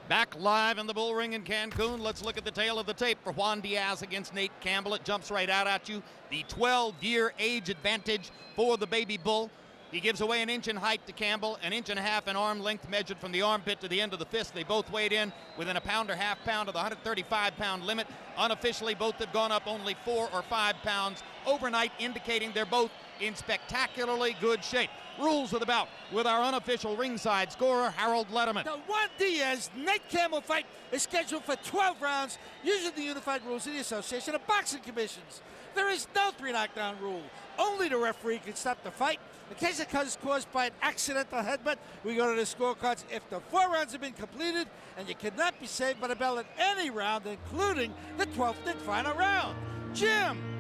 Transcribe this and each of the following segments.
Back live in the Bull Ring in Cancun. Let's look at the tail of the tape for Juan Diaz against Nate Campbell. It jumps right out at you. The 12-year age advantage for the baby bull. He gives away an inch in height to Campbell, an inch and a half in arm length measured from the armpit to the end of the fist. They both weighed in within a pound or half pound of the 135-pound limit. Unofficially, both have gone up only 4 or 5 pounds overnight, indicating they're both in spectacularly good shape. Rules of the bout with our unofficial ringside scorer, Harold Letterman. The Juan Diaz-Nate Campbell fight is scheduled for 12 rounds using the unified rules of the Association of Boxing Commissions. There is no 3 knockdown rule. Only the referee can stop the fight. In case it is caused by an accidental headbutt, we go to the scorecards if the 4 rounds have been completed, and you cannot be saved by the bell at any round, including the 12th and final round. Jim.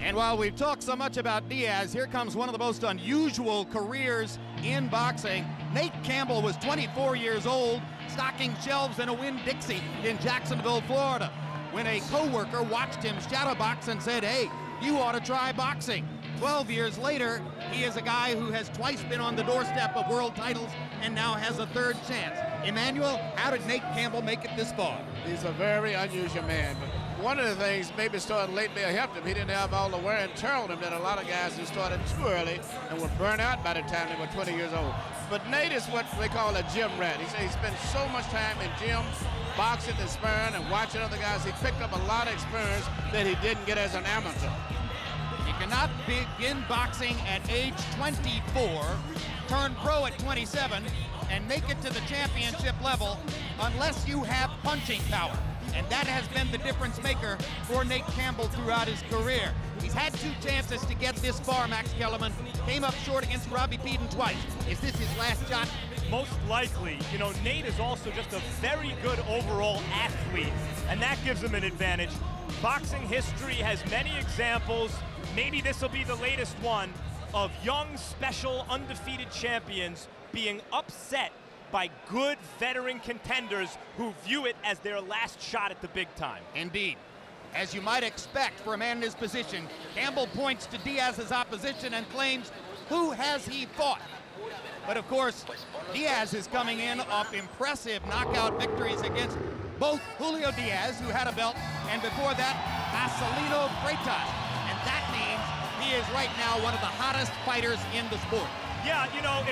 And while we've talked so much about Diaz, here comes one of the most unusual careers in boxing. Nate Campbell was 24 years old, stocking shelves in a Winn-Dixie in Jacksonville, Florida, when a co-worker watched him shadow box and said, "Hey, you ought to try boxing." 12 years later, he is a guy who has twice been on the doorstep of world titles and now has a 3rd chance. Emmanuel, how did Nate Campbell make it this far? He's a very unusual man. But one of the things maybe started late may have helped him. He didn't have all the wear and tear on him that a lot of guys who started too early and were burned out by the time they were 20 years old. But Nate is what they call a gym rat. He said he spent so much time in gyms, boxing and sparring and watching other guys. He picked up a lot of experience that he didn't get as an amateur. You cannot begin boxing at age 24, turn pro at 27, and make it to the championship level unless you have punching power. And that has been the difference maker for Nate Campbell throughout his career. He's had 2 chances to get this far, Max Kellerman. Came up short against Robbie Peden twice. Is this his last shot? Most likely. You know, Nate is also just a very good overall athlete, and that gives him an advantage. Boxing history has many examples. Maybe this will be the latest one of young, special, undefeated champions being upset by good veteran contenders who view it as their last shot at the big time. Indeed. As you might expect for a man in his position, Campbell points to Diaz's opposition and claims, "Who has he fought?" But of course, Diaz is coming in off impressive knockout victories against both Julio Diaz, who had a belt, and before that, Marcelino Freitas. And that means he is right now one of the hottest fighters in the sport. Yeah, you know,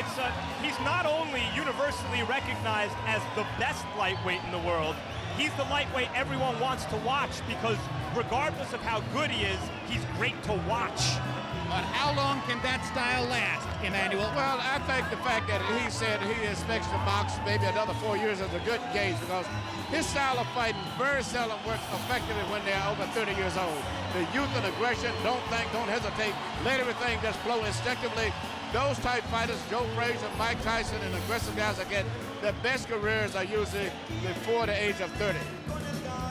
he's not only universally recognized as the best lightweight in the world, he's the lightweight everyone wants to watch because regardless of how good he is, he's great to watch. But how long can that style last, Emmanuel? Well, I think the fact that he said he expects to box maybe another 4 years is a good gauge because his style of fighting very seldom works effectively when they're over 30 years old. The youth and aggression, don't think, don't hesitate, let everything just flow instinctively. Those type fighters, Joe Frazier, Mike Tyson, and aggressive guys that get their best careers are usually before the age of 30.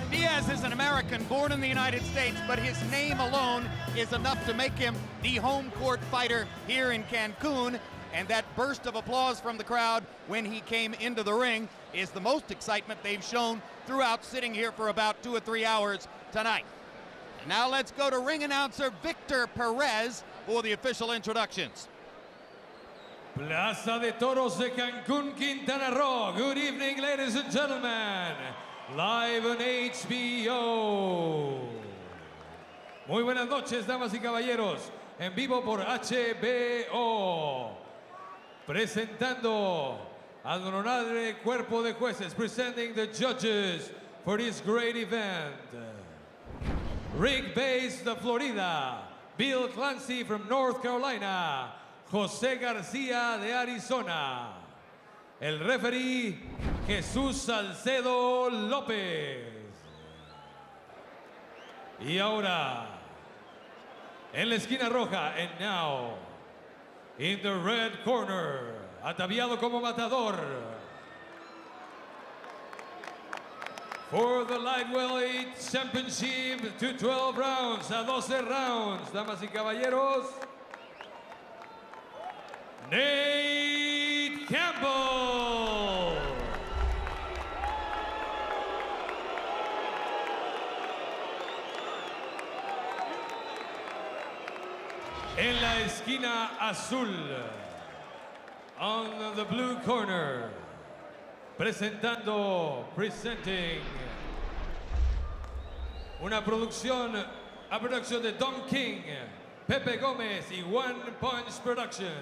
Diaz is an American born in the United States, but his name alone is enough to make him the home court fighter here in Cancun. And that burst of applause from the crowd when he came into the ring is the most excitement they've shown throughout sitting here for about 2 or 3 hours tonight. And now let's go to ring announcer Victor Perez for the official introductions. Plaza de Toros de Cancún, Quintana Roo. Good evening, ladies and gentlemen. Live on HBO. Muy buenas noches, damas y caballeros. En vivo por HBO. Presentando al honorable cuerpo de jueces. Presenting the judges for this great event. Rick Bates de Florida. Bill Clancy from North Carolina. José García de Arizona. El referee, Jesús Salcedo López. Y ahora, en la esquina roja, and now, in the red corner, ataviado como matador. For the lightweight championship to 12 rounds, a 12 rounds, damas y caballeros, Nate Campbell. En la esquina azul, on the blue corner, presenting una producción, a producción de Don King, Pepe Gómez y One Punch Productions.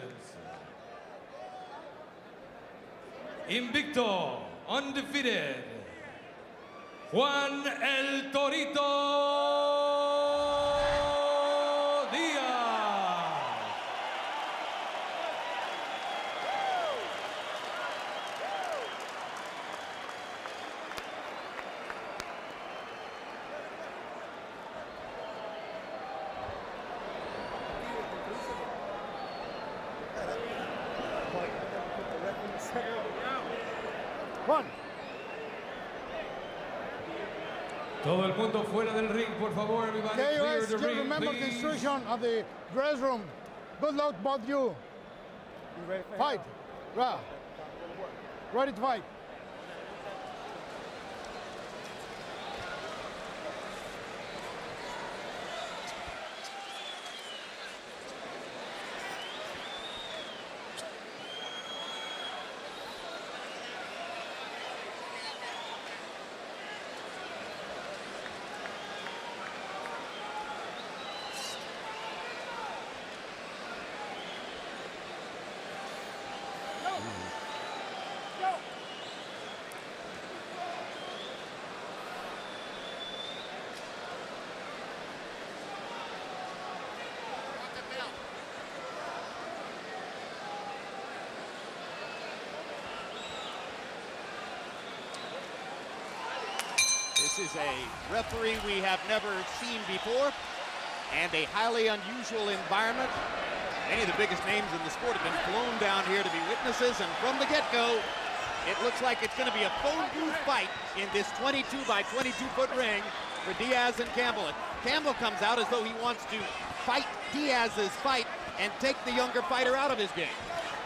Invicto, undefeated, Juan el Torito Diaz. Juan. Todo el mundo fuera del ring, por favor, everybody clear KOS, the just ring, remember the please. instruction of the dress room. Good luck, both you. Fight. Ra. Ready to fight. This is a referee we have never seen before, and a highly unusual environment. Many of the biggest names in the sport have been flown down here to be witnesses, and from the get-go, it looks like it's going to be a phone booth fight in this 22 by 22-foot ring for Diaz and Campbell. And Campbell comes out as though he wants to fight Diaz's fight and take the younger fighter out of his game.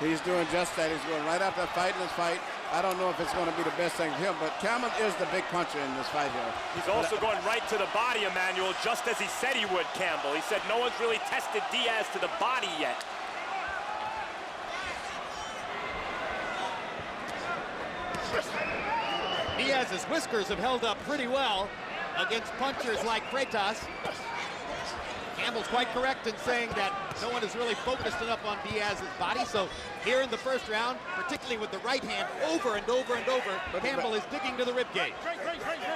He's doing just that. He's going right after fighting his fight. I don't know if it's going to be the best thing for him, but Campbell is the big puncher in this fight here. He's also going right to the body, Emmanuel, just as he said he would, Campbell. He said no one's really tested Diaz to the body yet. Diaz's whiskers have held up pretty well against punchers like Freitas. Campbell's quite correct in saying that no one is really focused enough on Diaz's body, so here in the first round, particularly with the right hand over and over and over, Campbell is digging to the ribcage.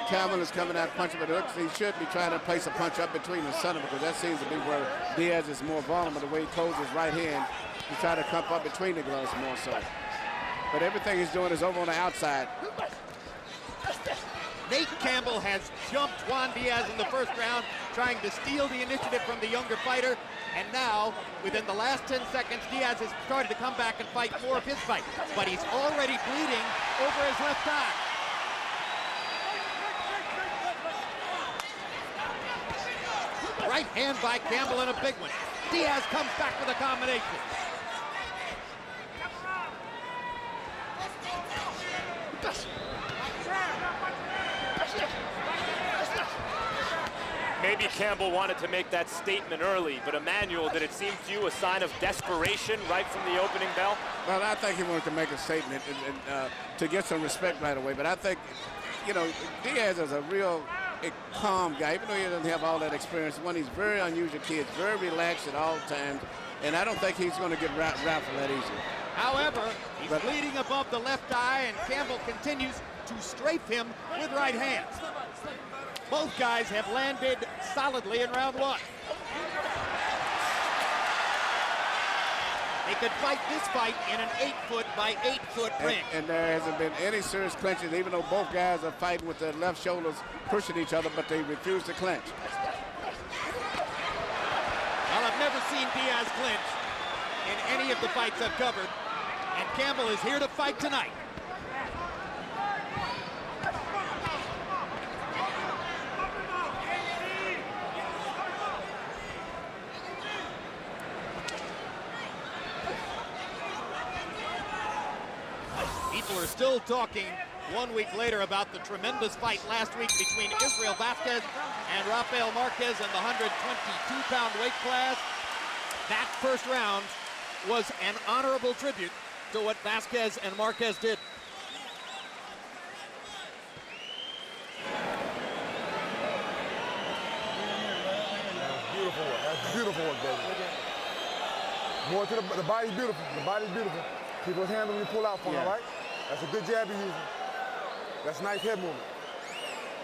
Campbell is coming out punching, but it looks he should be trying to place a punch up between the center, because that seems to be where Diaz is more vulnerable. The way he closes his right hand, he tries to come up between the gloves more so. But everything he's doing is over on the outside. Nate Campbell has jumped Juan Diaz in the first round, trying to steal the initiative from the younger fighter. And now, within the last 10 seconds, Diaz has started to come back and fight more of his fight. But he's already bleeding over his left eye. Right hand by Campbell and a big one. Diaz comes back with a combination. Maybe Campbell wanted to make that statement early, but Emmanuel, did it seem to you a sign of desperation right from the opening bell? Well, I think he wanted to make a statement and to get some respect right away. But I think, you know, Diaz is a real calm guy, even though he doesn't have all that experience. He's very unusual kid, very relaxed at all times, and I don't think he's going to get raffled that easy. However, he's bleeding above the left eye, and Campbell continues to strafe him with right hands. Both guys have landed solidly in round one. They could fight this fight in an 8-foot by 8-foot ring. And there hasn't been any serious clinches, even though both guys are fighting with their left shoulders pushing each other, but they refuse to clinch. Well, I've never seen Diaz clinch in any of the fights I've covered, and Campbell is here to fight tonight. People are still talking 1 week later about the tremendous fight last week between Israel Vasquez and Rafael Marquez in the 122-pound weight class. That first round was an honorable tribute to what Vasquez and Marquez did. footwork, baby. More to the body's beautiful. The body's beautiful. Keep those hands when you pull out for him, all right? That's a good jab you're using. That's a nice head movement.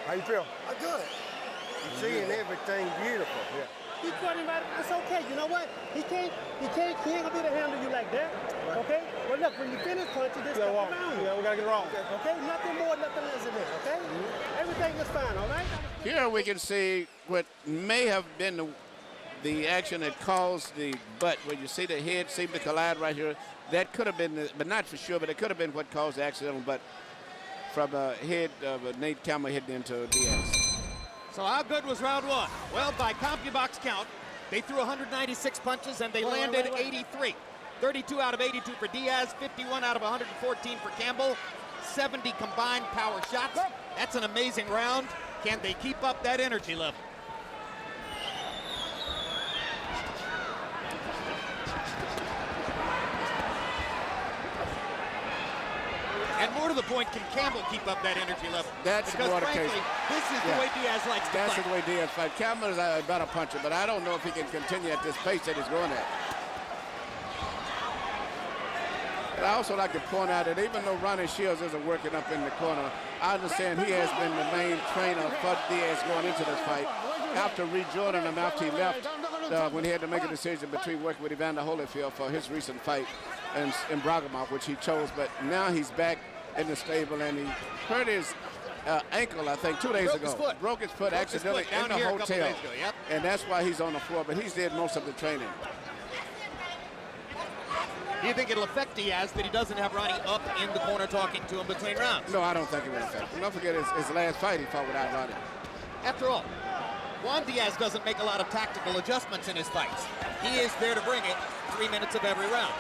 How you feel? Good. You're seeing everything beautiful. Yeah. He caught him right. It's okay. You know what? He ain't gonna be able to handle you like that. Right. Okay? Well, look, when you finish punching, just step around. Yeah, we gotta get it wrong. Okay? Nothing more, nothing less than that. Okay? Everything is fine. All right? Here we can see what may have been the action that caused the butt, where you see the head seem to collide right here. That could have been, but not for sure, but it could have been what caused the accidental butt from the head of Nate Campbell hitting into Diaz. So how good was round one? Well, by CompuBox count, they threw 196 punches and they landed 83. 32 out of 82 for Diaz, 51 out of 114 for Campbell, 70 combined power shots. That's an amazing round. Can they keep up that energy level? And more to the point, can Campbell keep up that energy level? That's because more the frankly, case. this is the way Diaz likes to That's fight. the way Diaz fights. Campbell is a better puncher, but I don't know if he can continue at this pace that he's going at. But I also like to point out that even though Ronnie Shields isn't working up in the corner, I understand he has been the main trainer for Diaz going into this fight. After rejoining him after he left, when he had to make a decision between working with Evander Holyfield for his recent fight in Bragomov, which he chose, but now he's back in the stable, and he hurt his ankle, I think, 2 days ago. Broke his foot accidentally in the hotel, and that's why he's on the floor, but he's did most of the training. Do you think it'll affect Diaz that he doesn't have Ronnie up in the corner talking to him between rounds? No, I don't think it will affect him. Don't forget his last fight he fought without Ronnie. After all, Juan Diaz doesn't make a lot of tactical adjustments in his fights. He is there to bring it 3 minutes of every round.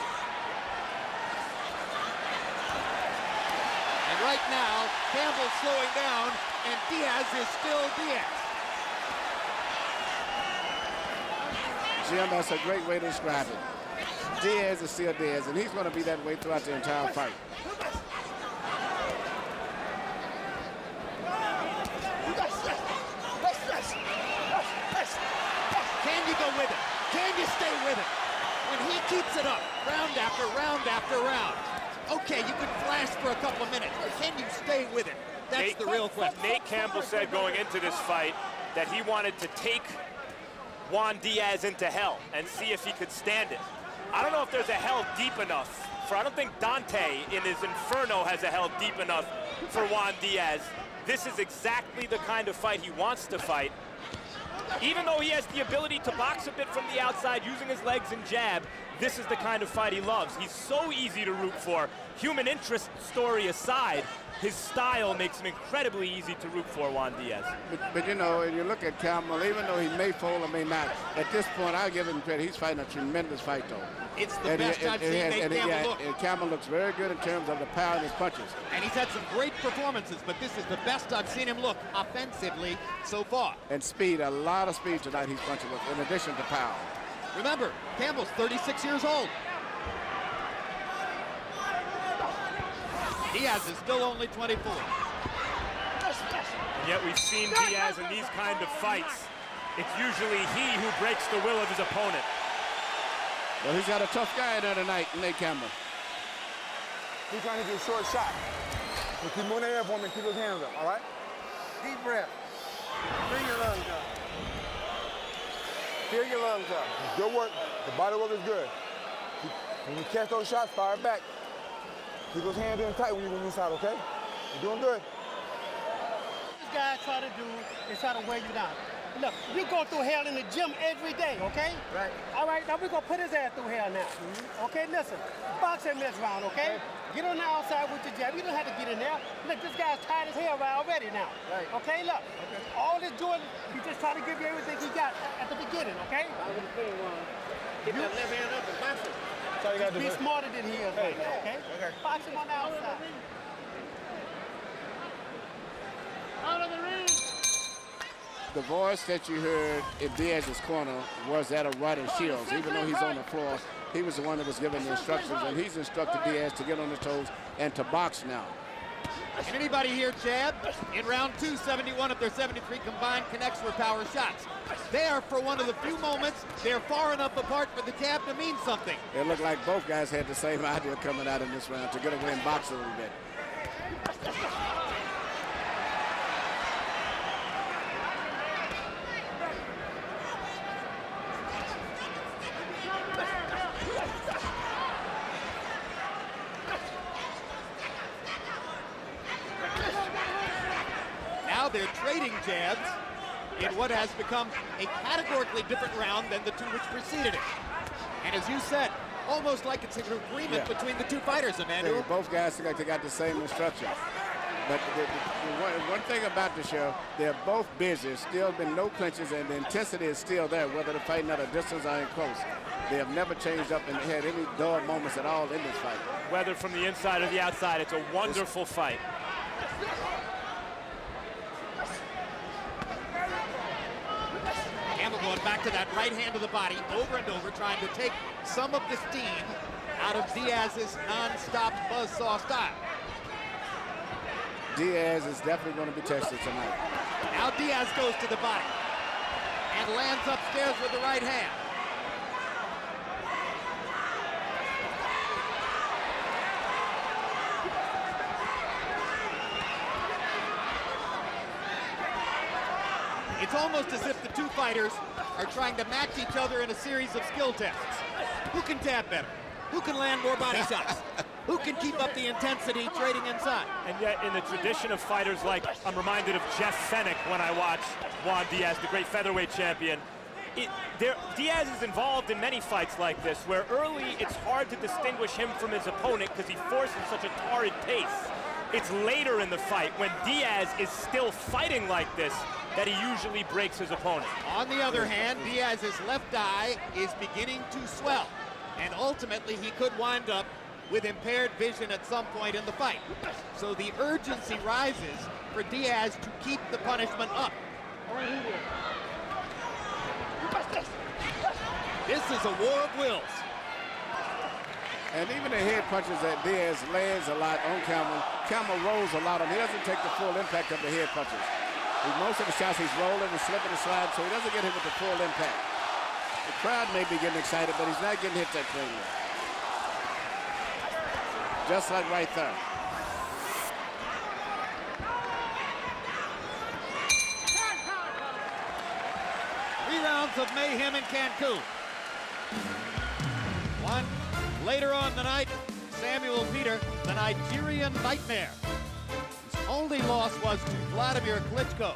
And right now, Campbell's slowing down, and Diaz is still Diaz. Jim, that's a great way to describe it. Diaz is still Diaz, and he's going to be that way throughout the entire fight. Can you go with it? Can you stay with it? When he keeps it up, round after round after round. Okay, you can flash for a couple of minutes, but can you stay with it? That's the real question. Nate Campbell said going into this fight that he wanted to take Juan Diaz into hell and see if he could stand it. I don't know if there's a hell deep enough I don't think Dante in his Inferno has a hell deep enough for Juan Diaz. This is exactly the kind of fight he wants to fight. Even though he has the ability to box a bit from the outside using his legs and jab, this is the kind of fight he loves. He's so easy to root for. Human interest story aside, his style makes him incredibly easy to root for, Juan Diaz. But you know, you look at Campbell, even though he may fold or may not, at this point, I give him credit. He's fighting a tremendous fight, though. It's the best I've seen Nate Campbell look. And Campbell looks very good in terms of the power in his punches. And he's had some great performances, but this is the best I've seen him look offensively so far. And speed, a lot of speed tonight he's punching with, in addition to power. Remember, Campbell's 36 years old. Diaz is still only 24. And yet we've seen Diaz in these kind of fights. It's usually he who breaks the will of his opponent. Well, he's got a tough guy there tonight, Nate Campbell. He's trying to do a short shot. So keep him on the air for him and keep his hands up, all right? Deep breath. Fill your lungs up. Fill your lungs up. Good work. The body work is good. When you catch those shots, fire back. Keep those hands in tight when you're inside, okay? You're doing good. This guy try to do is try to wear you down. Look, we go through hell in the gym every day, okay? Right. All right, now we're going to put his ass through hell now. Okay, listen, box and mess round, okay? Get on the outside with your jab. You don't have to get in there. Look, this guy's tired as hell already now. Right. Okay, look. Okay. All this doing, he just trying to give you everything he got at the beginning, okay? Get that left hand up and box him. That's all you got to do. Be smarter than he is right now, okay? Box him on the outside. Out of the ring. The voice that you heard in Diaz's corner was that of Ronnie Shields. Even though he's on the floor, he was the one that was giving the instructions, and he's instructed Diaz to get on his toes and to box now. Can anybody here jab? In round 2, 71 of their 73 combined connects for power shots. There, for one of the few moments, they're far enough apart for the jab to mean something. It looked like both guys had the same idea coming out in this round to get away and box a little bit. Now they're trading jabs in what has become a categorically different round than the two which preceded it. And as you said, almost like it's an agreement between the two fighters, Emmanuel. Yeah, both guys look like they got the same instructions. But the one thing about the show, they're both busy. There's still been no clinches, and the intensity is still there, whether they're fighting at a distance or in close. They have never changed up and had any dull moments at all in this fight. Whether from the inside or the outside, it's a wonderful fight. Campbell going back to that right hand of the body over and over, trying to take some of the steam out of Diaz's non-stop buzzsaw style. Diaz is definitely going to be tested tonight. Now Diaz goes to the body and lands upstairs with the right hand. It's almost as if the two fighters are trying to match each other in a series of skill tests. Who can tap better? Who can land more body shots? Who can keep up the intensity trading inside? And yet, in the tradition of fighters like, I'm reminded of Jeff Fennick when I watch Juan Diaz, the great featherweight champion. Diaz is involved in many fights like this, where early it's hard to distinguish him from his opponent because he forces such a torrid pace. It's later in the fight, when Diaz is still fighting like this, that he usually breaks his opponent. On the other hand, Diaz's left eye is beginning to swell, and ultimately he could wind up with impaired vision at some point in the fight. So the urgency rises for Diaz to keep the punishment up. This is a war of wills. And even the head punches that Diaz lands a lot on Campbell, Campbell rolls a lot on him. He doesn't take the full impact of the head punches. Most of the shots he's rolling and slipping and sliding, so he doesn't get hit with the full impact. The crowd may be getting excited, but he's not getting hit that clean. Just like right there. 3 rounds of mayhem in Cancun. One later on the night, Samuel Peter, the Nigerian Nightmare. His only loss was to Vladimir Klitschko,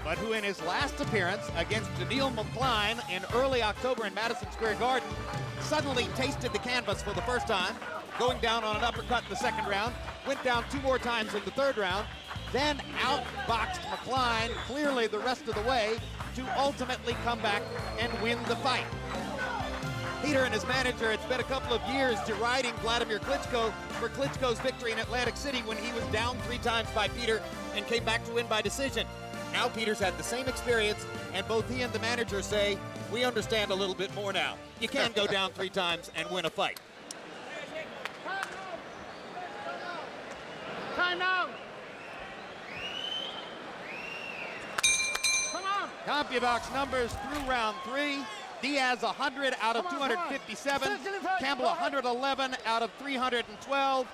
but who in his last appearance against Janelle McCline in early October in Madison Square Garden suddenly tasted the canvas for the first time, going down on an uppercut in the second round, went down 2 more times in the third round, then outboxed McCline clearly the rest of the way to ultimately come back and win the fight. Peter and his manager had spent a couple of years deriding Vladimir Klitschko for Klitschko's victory in Atlantic City when he was down 3 times by Peter and came back to win by decision. Now Peter's had the same experience, and both he and the manager say, we understand a little bit more now. You can go down 3 times and win a fight. Time out. CompuBox numbers through round 3. Diaz 100 out of 257. Campbell 111 out of 312.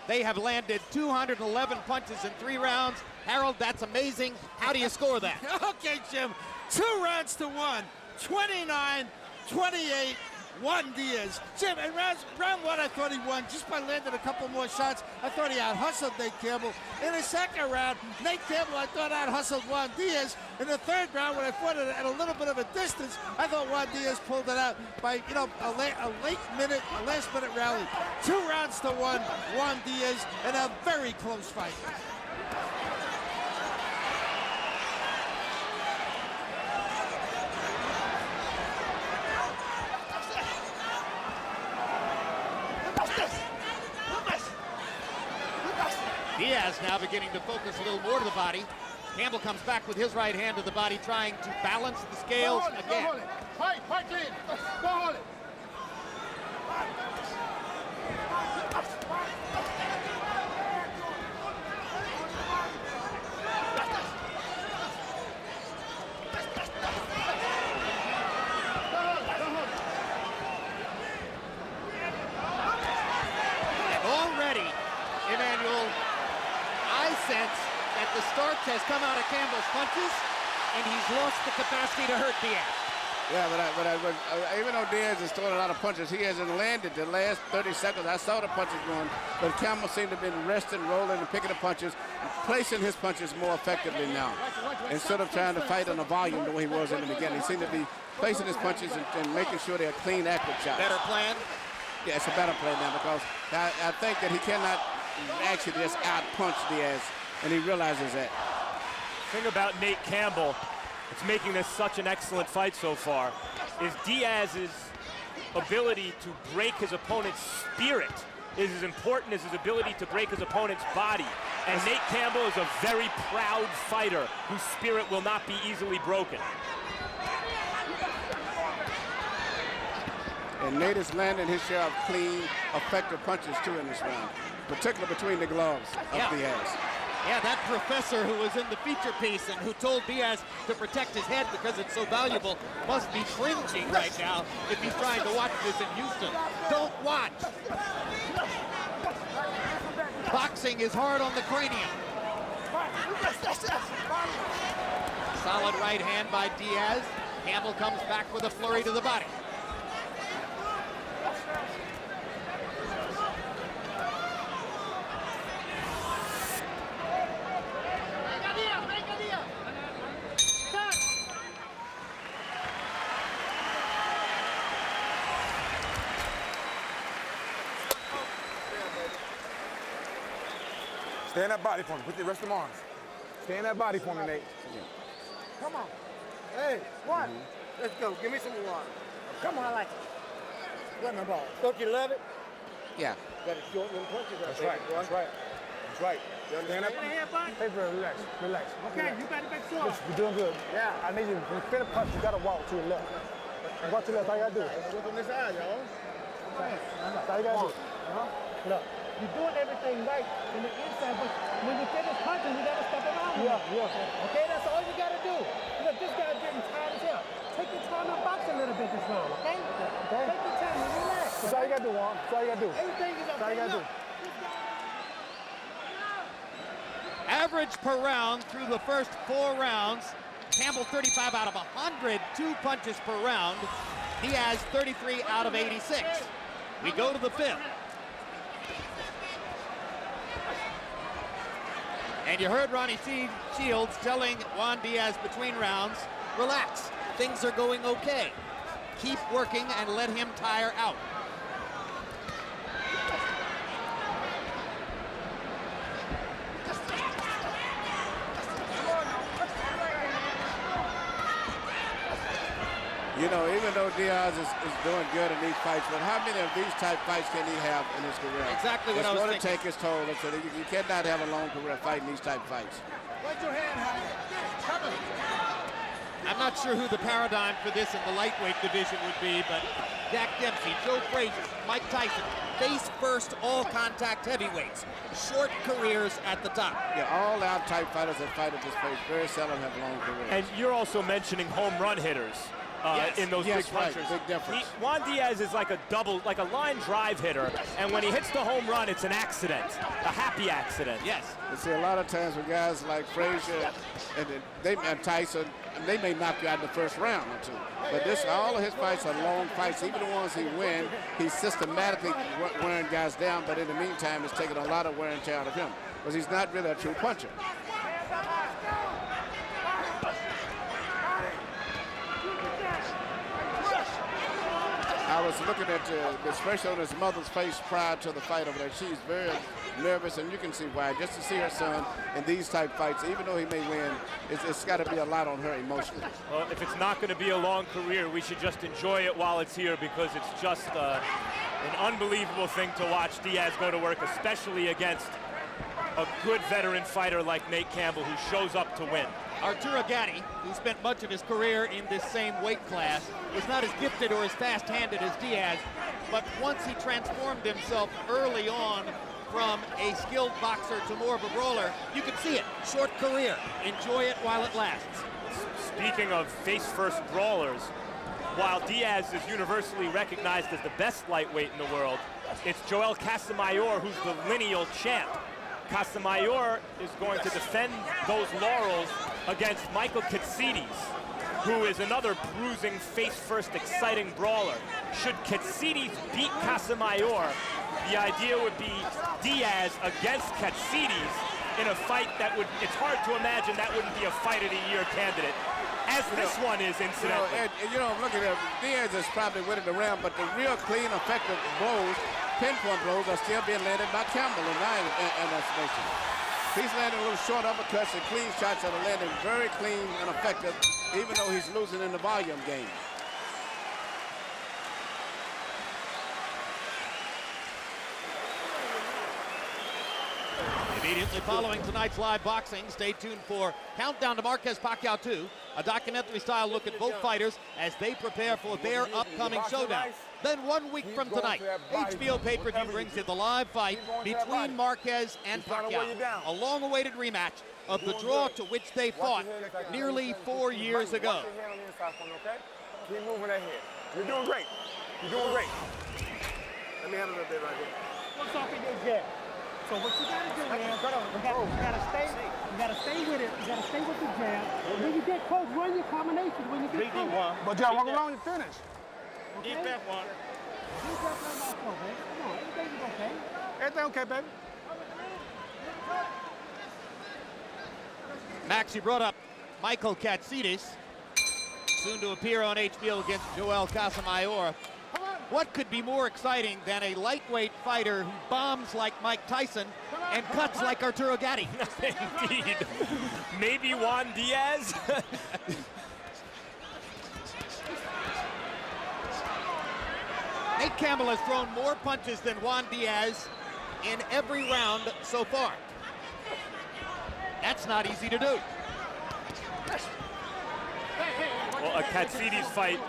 They have landed 211 punches in 3 rounds. Harold, that's amazing. How do you score that? Okay, Jim. 2 rounds to 1. 29-28. Juan Diaz. Jim, in round 1, I thought he won just by landing a couple more shots. I thought he out-hustled Nate Campbell. In the second round, Nate Campbell, I thought out-hustled Juan Diaz. In the third round, when I fought it at a little bit of a distance, I thought Juan Diaz pulled it out by, a last-minute rally. 2 rounds to 1, Juan Diaz, and a very close fight. Diaz now beginning to focus a little more to the body. Campbell comes back with his right hand to the body, trying to balance the scales again. Fight clean. Go hold it. sense that the starch has come out of Campbell's punches, and he's lost the capacity to hurt Diaz. Yeah, but even though Diaz is throwing a lot of punches, he hasn't landed the last 30 seconds. I saw the punches going, but Campbell seemed to have been resting, rolling, and picking the punches, placing his punches more effectively now. Instead of trying to fight on the volume the way he was in the beginning, he seemed to be placing his punches and making sure they're clean, accurate shots. Better plan? Yeah, it's a better plan now because I think that he cannot actually just out-punch Diaz, and he realizes that. The thing about Nate Campbell, it's making this such an excellent fight so far, is Diaz's ability to break his opponent's spirit is as important as his ability to break his opponent's body. And Nate Campbell is a very proud fighter whose spirit will not be easily broken. And Nate is landing his share of clean, effective punches too in this round, particularly between the gloves of Diaz. Yeah, that professor who was in the feature piece and who told Diaz to protect his head because it's so valuable must be cringing right now if he's trying to watch this in Houston. Don't watch. Boxing is hard on the cranium. Solid right hand by Diaz. Campbell comes back with a flurry to the body. Stay in that body for me. Put the rest of them arms. Stay in that body for me, Nate. Come on. Hey, Juan. Let's go. Give me some water. Come on, I like it. Let me ball. Don't you love it? Yeah. Got to shorten them punches. That's right. That's right. That's right. You understand that? Hey, bro, relax. Relax. Okay, you got to make sure. You're doing good. Yeah. I need you. When you spin a punch, you got to walk to your left. Walk to your left. How you got to do it? Look on this eye, y'all. That's how you got to do it. Look. You're doing everything right in the inside, but when you finish punching, you gotta step around. Yeah. Okay, that's all you gotta do. Look, this guy's getting tired as hell. Take your time and box a little bit this round, okay? Take your time and relax. That's all you gotta do, Juan. That's all you gotta do. Everything is okay. That's all you gotta do. Average per round through the first 4 rounds. Campbell 35 out of 100, 2 punches per round. Diaz 33 out of 86. We go to the 5th. And you heard Ronnie Shields telling Juan Diaz between rounds, relax, things are going okay. Keep working and let him tire out. You know, even though Diaz is doing good in these fights, but how many of these type fights can he have in his career? Exactly what I was thinking. It's going to take his toll. So you cannot have a long career fighting these type fights. Put your hand high. I'm not sure who the paradigm for this in the lightweight division would be, but Jack Dempsey, Joe Frazier, Mike Tyson, face first all contact heavyweights. Short careers at the top. Yeah, all out type fighters that fight at this pace very seldom have long careers. And you're also mentioning home run hitters. In those big punchers. Right. Big difference. Juan Diaz is like a line drive hitter, and when he hits the home run, it's an accident, a happy accident. Yes. You see a lot of times with guys like Frazier and Tyson, they may knock you out in the first round or two. But all of his fights are long fights. Even the ones he wins, he's systematically wearing guys down, but in the meantime, it's taking a lot of wear and tear out of him because he's not really a true puncher. I was looking at especially on his mother's face prior to the fight over there. She's very nervous, and you can see why. Just to see her son in these type fights, even though he may win, it's got to be a lot on her emotionally. Well, if it's not going to be a long career, we should just enjoy it while it's here because it's just an unbelievable thing to watch Diaz go to work, especially against a good veteran fighter like Nate Campbell who shows up to win. Arturo Gatti, who spent much of his career in this same weight class, was not as gifted or as fast-handed as Diaz, but once he transformed himself early on from a skilled boxer to more of a brawler, you can see it. Short career. Enjoy it while it lasts. Speaking of face-first brawlers, while Diaz is universally recognized as the best lightweight in the world, it's Joel Casamayor who's the lineal champ. Casamayor is going to defend those laurels against Michael Katsides, who is another bruising, face-first, exciting brawler. Should Katsides beat Casamayor, the idea would be Diaz against Katsides in a fight that would, it's hard to imagine that wouldn't be a Fight of the Year candidate, as this one is, incidentally. Look at him. Diaz is probably winning the round, but the real clean, effective blows, pinpoint blows, are still being landed by Campbel in my estimation. He's landing a little short uppercuts and clean shots that are landing very clean and effective, even though he's losing in the volume game. Immediately following tonight's live boxing, stay tuned for Countdown to Marquez Pacquiao 2, a documentary-style look at both fighters as they prepare for their upcoming showdown. Then 1 week from tonight, HBO pay-per-view brings you the live fight between Marquez and Pacquiao, a long-awaited rematch of the draw to which they fought nearly 4 years ago. Keep moving that head. You're doing great. You're doing great. Let me handle a bit right here. What's off in your jab? So what you gotta do is, you gotta stay with it. You gotta stay with the jab. When you get close, run your combinations when you get close. But John, walk around and finish. Okay? Deep breath, Juan. Deep breath, let my flow, man. Come on, everything's okay. Everything okay, baby? Max, you brought up Michael Katsides, soon to appear on HBO against Joel Casamayor. What could be more exciting than a lightweight fighter who bombs like Mike Tyson and cuts like Arturo Gatti? Indeed. Maybe Juan Diaz? Nate Campbell has thrown more punches than Juan Diaz in every round so far. That's not easy to do. Well, a Katsides fight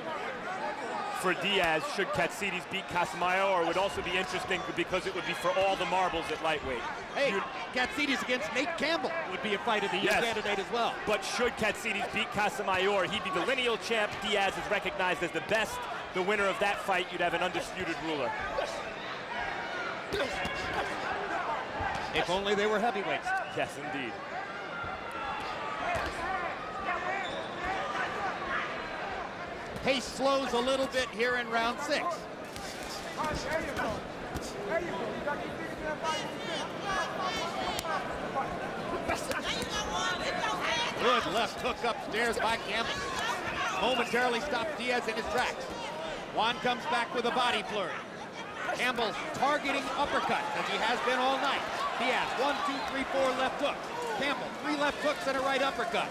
for Diaz, should Katsides beat Casamayor, would also be interesting because it would be for all the marbles at lightweight. Hey, Katsides against Nate Campbell would be a Fight of the Year candidate as well. But should Katsides beat Casamayor, he'd be the lineal champ. Diaz is recognized as the best. The winner of that fight, you'd have an undisputed ruler. If only they were heavyweights. Yes, indeed. Pace slows a little bit here in round 6. Good left hook upstairs by Campbell. Momentarily stops Diaz in his tracks. Juan comes back with a body flurry. Campbell targeting uppercuts as he has been all night. Diaz, 1, 2, 3, 4 left hooks. Campbell, 3 left hooks and a right uppercut.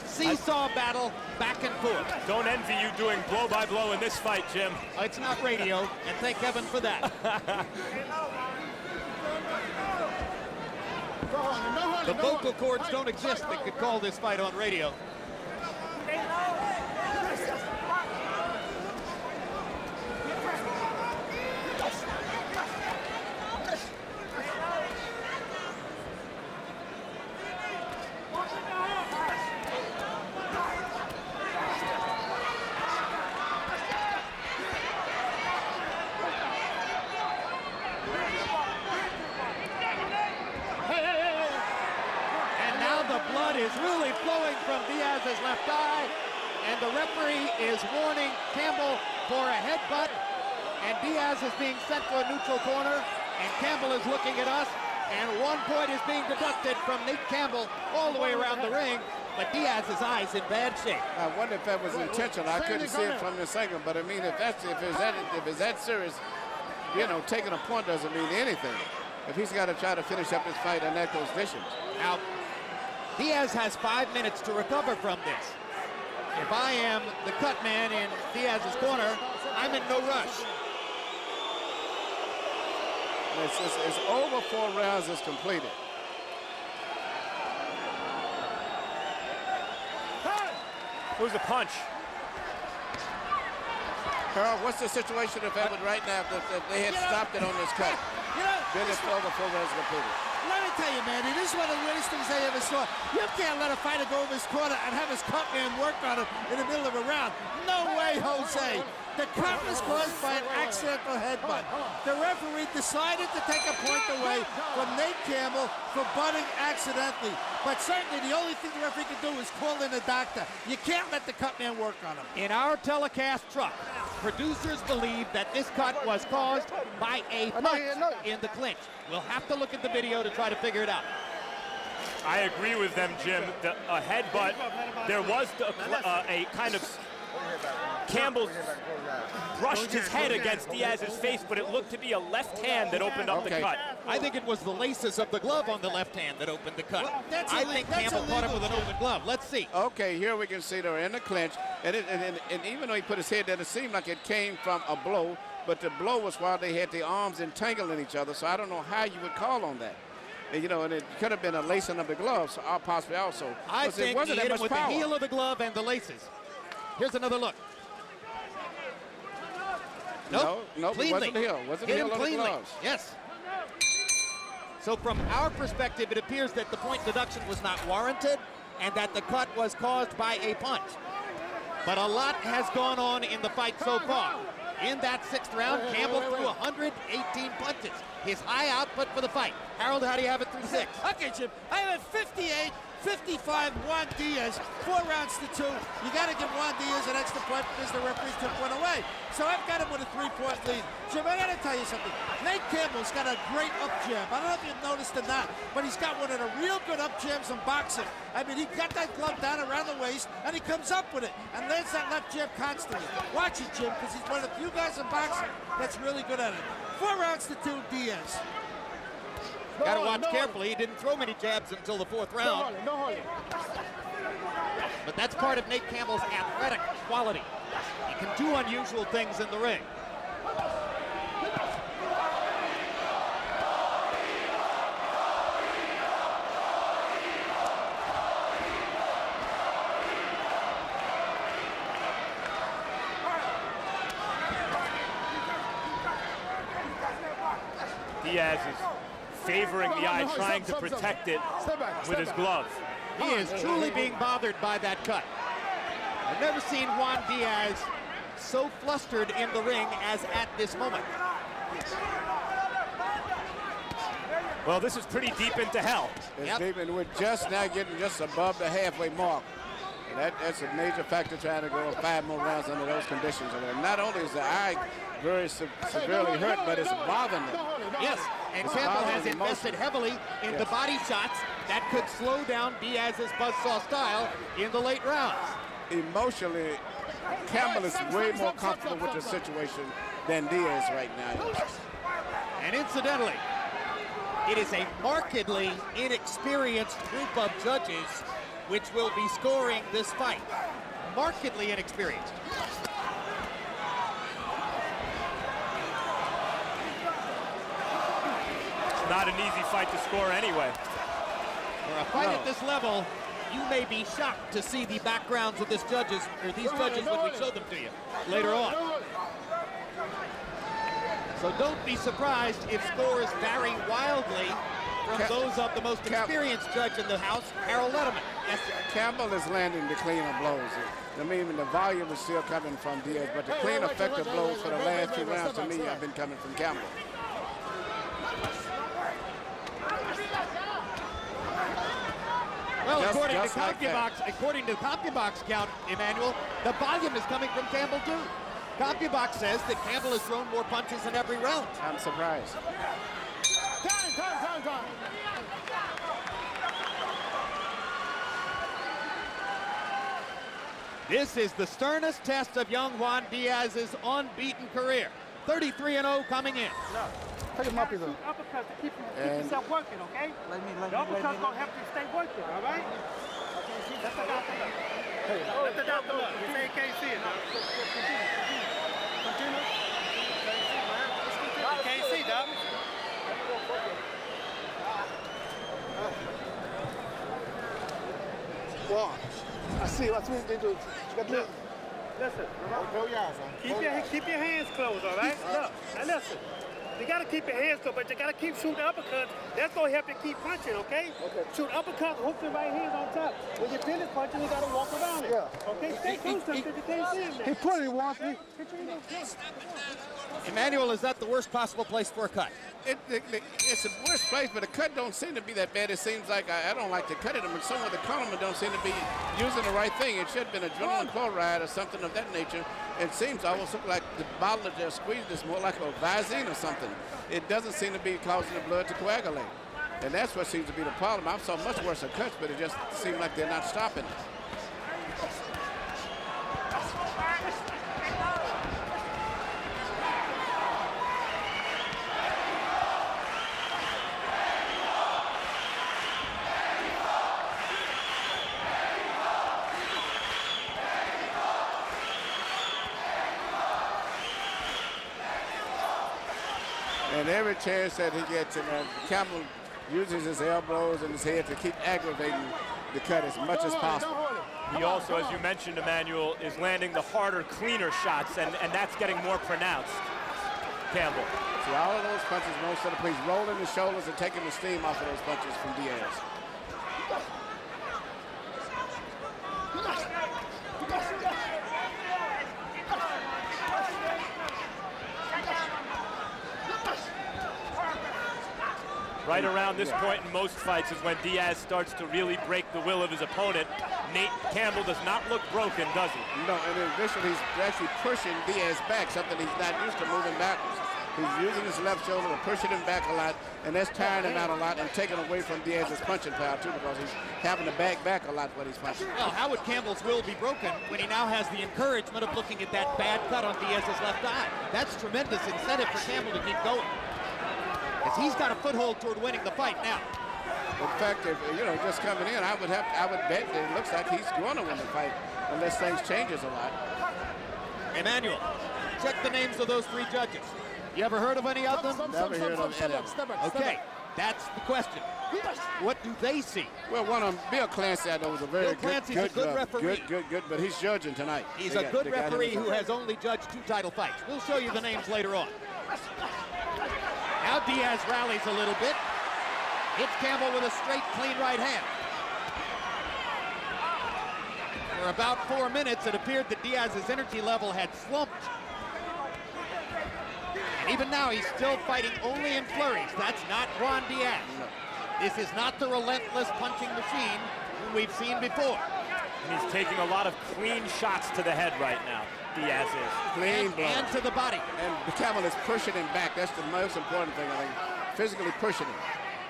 Seesaw battle back and forth. Don't envy you doing blow by blow in this fight, Jim. It's not radio, and thank heaven for that. The vocal cords don't exist that could call this fight on radio. Is really flowing from Diaz's left eye, and the referee is warning Campbell for a headbutt, and Diaz is being sent to a neutral corner, and Campbell is looking at us, and 1 point is being deducted from Nate Campbell all the way around the ring, but Diaz's eye's in bad shape. I wonder if that was intentional. I couldn't see it from this angle, but I mean, if it's that serious, you know, taking a point doesn't mean anything. If he's got to try to finish up his fight in those conditions. Now, Diaz has 5 minutes to recover from this. If I am the cut man in Diaz's corner, I'm in no rush. It's over 4 rounds is completed. Who's the punch? Carl, what's the situation if Evan right now if they had stopped it on this cut? Then it's over 4 rounds completed. Let me tell you, man, this is one of the greatest things I ever saw. You can't let a fighter go over his corner and have his cut man work on him in the middle of a round. No way, Jose. The cut was caused by an accidental headbutt. The referee decided to take a point away from Nate Campbell for butting accidentally. But certainly the only thing the referee can do is call in a doctor. You can't let the cut man work on him. In our telecast truck, producers believe that this cut was caused by a punch in the clinch. We'll have to look at the video to try to figure it out. I agree with them, Jim. A headbutt, there was a kind of Campbell brushed his head against Diaz's face, but it looked to be a left hand that opened up the cut. I think it was the laces of the glove on the left hand that opened the cut. I think Campbell caught him with an open glove. Let's see. Okay, here we can see they're in the clinch, and even though he put his head there, it seemed like it came from a blow, but the blow was while they had the arms entangled in each other, so I don't know how you would call on that. And, you know, and it could have been a lacing of the gloves, possibly also. I think he hit him with the heel of the glove and the laces. Here's another look. No, it wasn't the heel. Wasn't the heel of the gloves. Yes. So from our perspective, it appears that the point deduction was not warranted and that the cut was caused by a punch. But a lot has gone on in the fight so far. In that 6th round, Campbell threw 118 punches. His high output for the fight. Harold, how do you have it through 6? Okay, Jim. I have it 58-55, Juan Diaz, 4 rounds to 2. You got to give Juan Diaz an extra point because the referee took one away. So I've got him with a 3-point lead. Jim, I got to tell you something. Nate Campbell's got a great up jab. I don't know if you've noticed or not, but he's got one of the real good up jabs in boxing. I mean, he got that glove down around the waist, and he comes up with it and lands that left jab constantly. Watch it, Jim, because he's one of the few guys in boxing that's really good at it. 4 rounds to 2, Diaz. Got to watch carefully. He didn't throw many jabs until the 4th round. But that's part of Nate Campbell's athletic quality. He can do unusual things in the ring. Diaz is favoring the eye, trying to protect it with his glove. He is truly being bothered by that cut. I've never seen Juan Diaz so flustered in the ring as at this moment. Well, this is pretty deep into hell. It's deep, and we're just now getting just above the halfway mark. And that's a major factor trying to go 5 more rounds under those conditions. And not only is the eye very severely hurt, but it's bothering them. Yes, and Campbell has invested heavily in the body shots that could slow down Diaz's buzzsaw style in the late rounds. Emotionally, Campbell is way more comfortable with the situation than Diaz right now. And incidentally, it is a markedly inexperienced group of judges which will be scoring this fight. Markedly inexperienced. It's not an easy fight to score anyway. For a fight at this level, you may be shocked to see the backgrounds of these judges when we show them to you later on. So don't be surprised if scores vary wildly from those of the most experienced judge in the house, Harold Letterman. Yes, sir. Campbell is landing the cleaner blows. I mean, the volume is still coming from Diaz, but the clean, effective blows for the last 2 rounds to me have been coming from Campbell. Well, according to CompuBox count, Emmanuel, the volume is coming from Campbell too. CompuBox says that Campbell has thrown more punches in every round. I'm surprised. Time. This is the sternest test of young Juan Diaz's unbeaten career. 33-0 coming in. Take him up here. Uppercut to keep yourself working, okay? The uppercut's gonna help you stay working, all right? Let the doctor look. Let the doctor look. You say you can't see it. Continue. You can't see, Doc. Juan, I see what they do. Listen. Keep your hands closed, all right? Look, now listen. You got to keep your hands up, but you got to keep shooting uppercuts. That's going to help you keep punching, okay? Shoot uppercuts, hook your right hand on top. When you finish punching, you got to walk around it. Yeah. Okay, stay close to him because you can't see him now. He put it, Walker. Emmanuel, is that the worst possible place for a cut? It's the worst place, but the cut don't seem to be that bad. It seems like I don't like to cut it, but some of the cornermen don't seem to be using the right thing. It should have been adrenaline chloride or something of that nature. It seems almost like the bottle that they're squeezing is more like a Visine or something. It doesn't seem to be causing the blood to coagulate. And that's what seems to be the problem. I saw much worse cuts, but it just seems like they're not stopping it. And every chance that he gets, Campbel uses his elbows and his head to keep aggravating the cut as much as possible. He also, as you mentioned, Emmanuel, is landing the harder, cleaner shots, and that's getting more pronounced. Campbel. See, all of those punches, most of the police rolling the shoulders and taking the steam off of those punches from Diaz. Right around this point in most fights is when Diaz starts to really break the will of his opponent. Nate Campbell does not look broken, does he? No, and in addition, he's actually pushing Diaz back, something he's not used to, moving backwards. He's using his left shoulder to pushing him back a lot, and that's tiring him out a lot and taking away from Diaz's punching power, too, because he's having to back a lot when he's punching. Well, how would Campbell's will be broken when he now has the encouragement of looking at that bad cut on Diaz's left eye? That's tremendous incentive for Campbell to keep going, as he's got a foothold toward winning the fight now. In fact, if just coming in, I would bet that it looks like he's going to win the fight unless things changes a lot. Emmanuel, check the names of those three judges. You ever heard of any of them? Never heard of any of them. Okay, that's the question. What do they see? Well, one of them, Bill Clancy, I know, was a very good referee. Good, but he's judging tonight. He's a good referee who has only judged 2 title fights. We'll show you the names later on. Now Diaz rallies a little bit. Hits Campbell with a straight, clean right hand. For about 4 minutes, it appeared that Diaz's energy level had slumped. And even now, he's still fighting only in flurries. That's not Juan Diaz. This is not the relentless punching machine whom we've seen before. And he's taking a lot of clean shots to the head right now, Diaz is. And to the body. And Campbell is pushing him back. That's the most important thing, I think. Physically pushing him.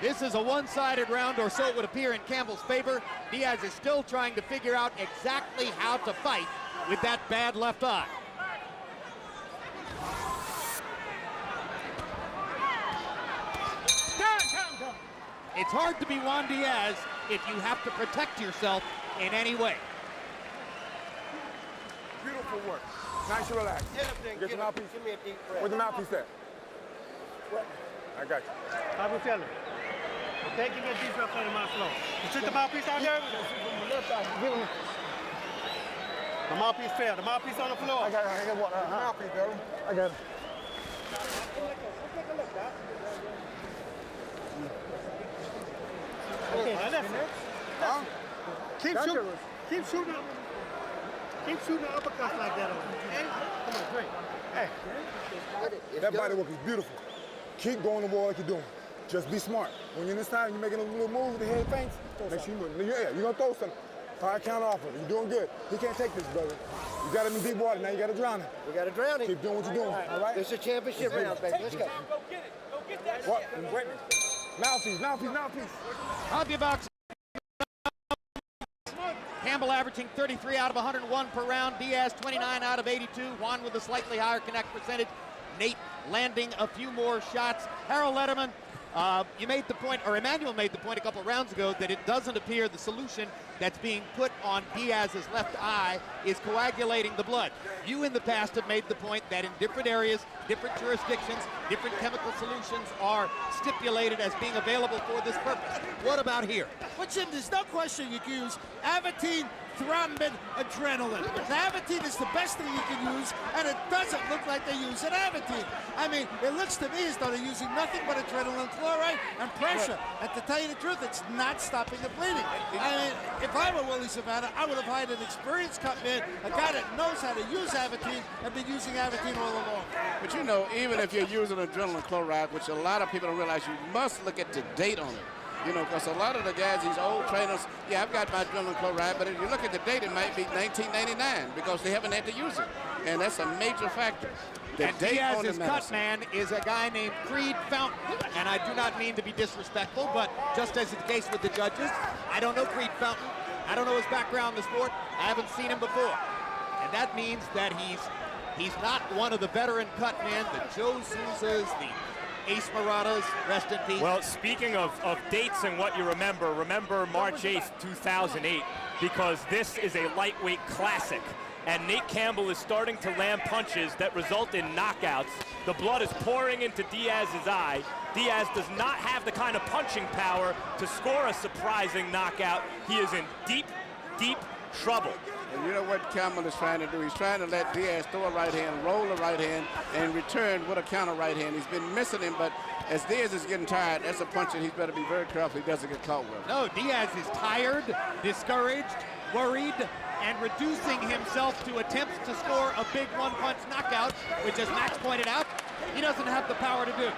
This is a one-sided round, or so it would appear, in Campbell's favor. Diaz is still trying to figure out exactly how to fight with that bad left eye. It's hard to be Juan Diaz if you have to protect yourself in any way. Beautiful work. Nice and relaxed. Get the mouthpiece. Give me a deep breath. Where's the mouthpiece at? I got you. How we feeling? Okay, give me a deep breath on the mouth slow. You took the mouthpiece out there? The mouthpiece fell. The mouthpiece on the floor. I got what? Mouthpiece, baby. I got it. Okay, now listen. Keep shooting. Keep shooting. Keep shooting uppercuts like that. Okay? Come on, great. Hey. That body work is beautiful. Keep going the wall like you're doing. Just be smart. When you're in this time, you're making a little move with the head feints. Make sure you're going to throw something. High counter offer. You're doing good. He can't take this, brother. You got him in deep water. Now you got to drown him. We got to drown him. Keep doing what you're doing. All right? It's a championship round, baby. Let's go. Go get it. Go get that What? shit. Wait. Mouthpiece. CompuBox. Campbell averaging 33 out of 101 per round. Diaz 29 out of 82. Juan with a slightly higher connect percentage. Nate landing a few more shots. Harold Letterman, you made the point, or Emmanuel made the point a couple of rounds ago, that it doesn't appear the solution that's being put on Diaz's left eye is coagulating the blood. You in the past have made the point that in different areas, different jurisdictions, different chemical solutions are stipulated as being available for this purpose. What about here? But Jim, there's no question you can use Aventine thrombin adrenaline. Aventine is the best thing you can use, and it doesn't look like they're using Aventine. I mean, it looks to me as though they're using nothing but adrenaline chloride and pressure. And to tell you the truth, it's not stopping the bleeding. I mean, if I were Willie Savannah, I would have hired an experienced cut man, a guy that knows how to use Aventine and been using Aventine all along. But you know, even if you're using adrenaline chloride, which a lot of people don't realize, you must look at the date on it. You know, because a lot of the guys, these old trainers, yeah, I've got my adrenaline chloride, but if you look at the date, it might be 1999 because they haven't had to use it. And that's a major factor. The And date on Diaz's the cut medicine. man is a guy named Creed Fountain. And I do not mean to be disrespectful, but just as is the case with the judges, I don't know Creed Fountain. I don't know his background in the sport. I haven't seen him before. And that means that he's not one of the veteran cut men, the Joe Souzas, the Ace Maradas, rest in peace. Well, speaking of dates and what you remember March 8th, 2008, because this is a lightweight classic. And Nate Campbell is starting to land punches that result in knockouts. The blood is pouring into Diaz's eye. Diaz does not have the kind of punching power to score a surprising knockout. He is in deep, deep trouble. And you know what Campbell is trying to do? He's trying to let Diaz throw a right hand, roll a right hand, and return with a counter right hand. He's been missing him, but as Diaz is getting tired, that's a punch that he better be very careful he doesn't get caught with. No, Diaz is tired, discouraged, worried, and reducing himself to attempts to score a big one-punch knockout, which, as Max pointed out, he doesn't have the power to do.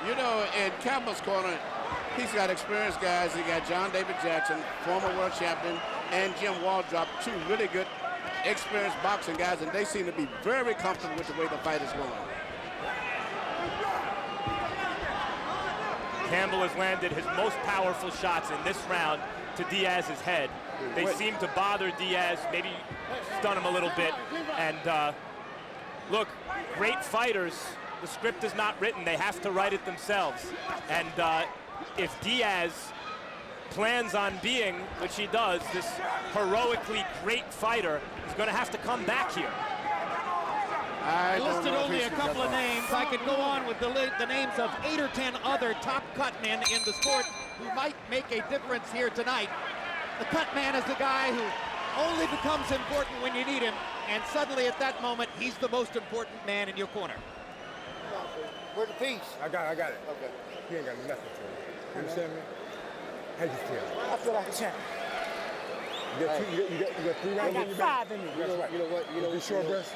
You know, in Campbell's corner, he's got experienced guys. He got John David Jackson, former world champion, and Jim Waldrop, two really good, experienced boxing guys, and they seem to be very comfortable with the way the fight is going. Campbell has landed his most powerful shots in this round to Diaz's head. They seem to bother Diaz, maybe stun him a little bit. And look, great fighters, the script is not written. They have to write it themselves. And if Diaz plans on being, which he does, this heroically great fighter, is going to have to come back here. I listed only a couple of names. I could go on with the names of 8 or 10 other top cut men in the sport who might make a difference here tonight. The cut man is the guy who only becomes important when you need him, and suddenly at that moment, he's the most important man in your corner. Where's the piece? I got it. Okay. He ain't got nothing for you. You understand me? How you feel? I feel like a champ. You got 3 rounds in your back? 5 in me. That's right. You know what? You short breast?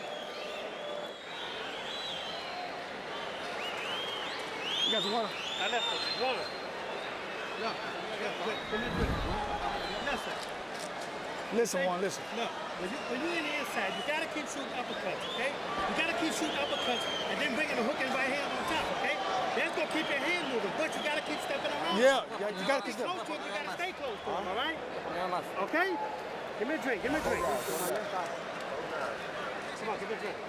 You got some water? I left it. Water. Yeah. Listen, Juan, listen. Look, when you're in the inside, you gotta keep shooting uppercuts, okay? You gotta keep shooting uppercuts and then bringing the hook and right hand on top, okay? That's gonna keep your hand moving, but you gotta keep stepping around. Yeah, you gotta keep close to it. You gotta stay close to him, all right? Okay? Give me a drink. Give me a drink. Come on, give me a drink.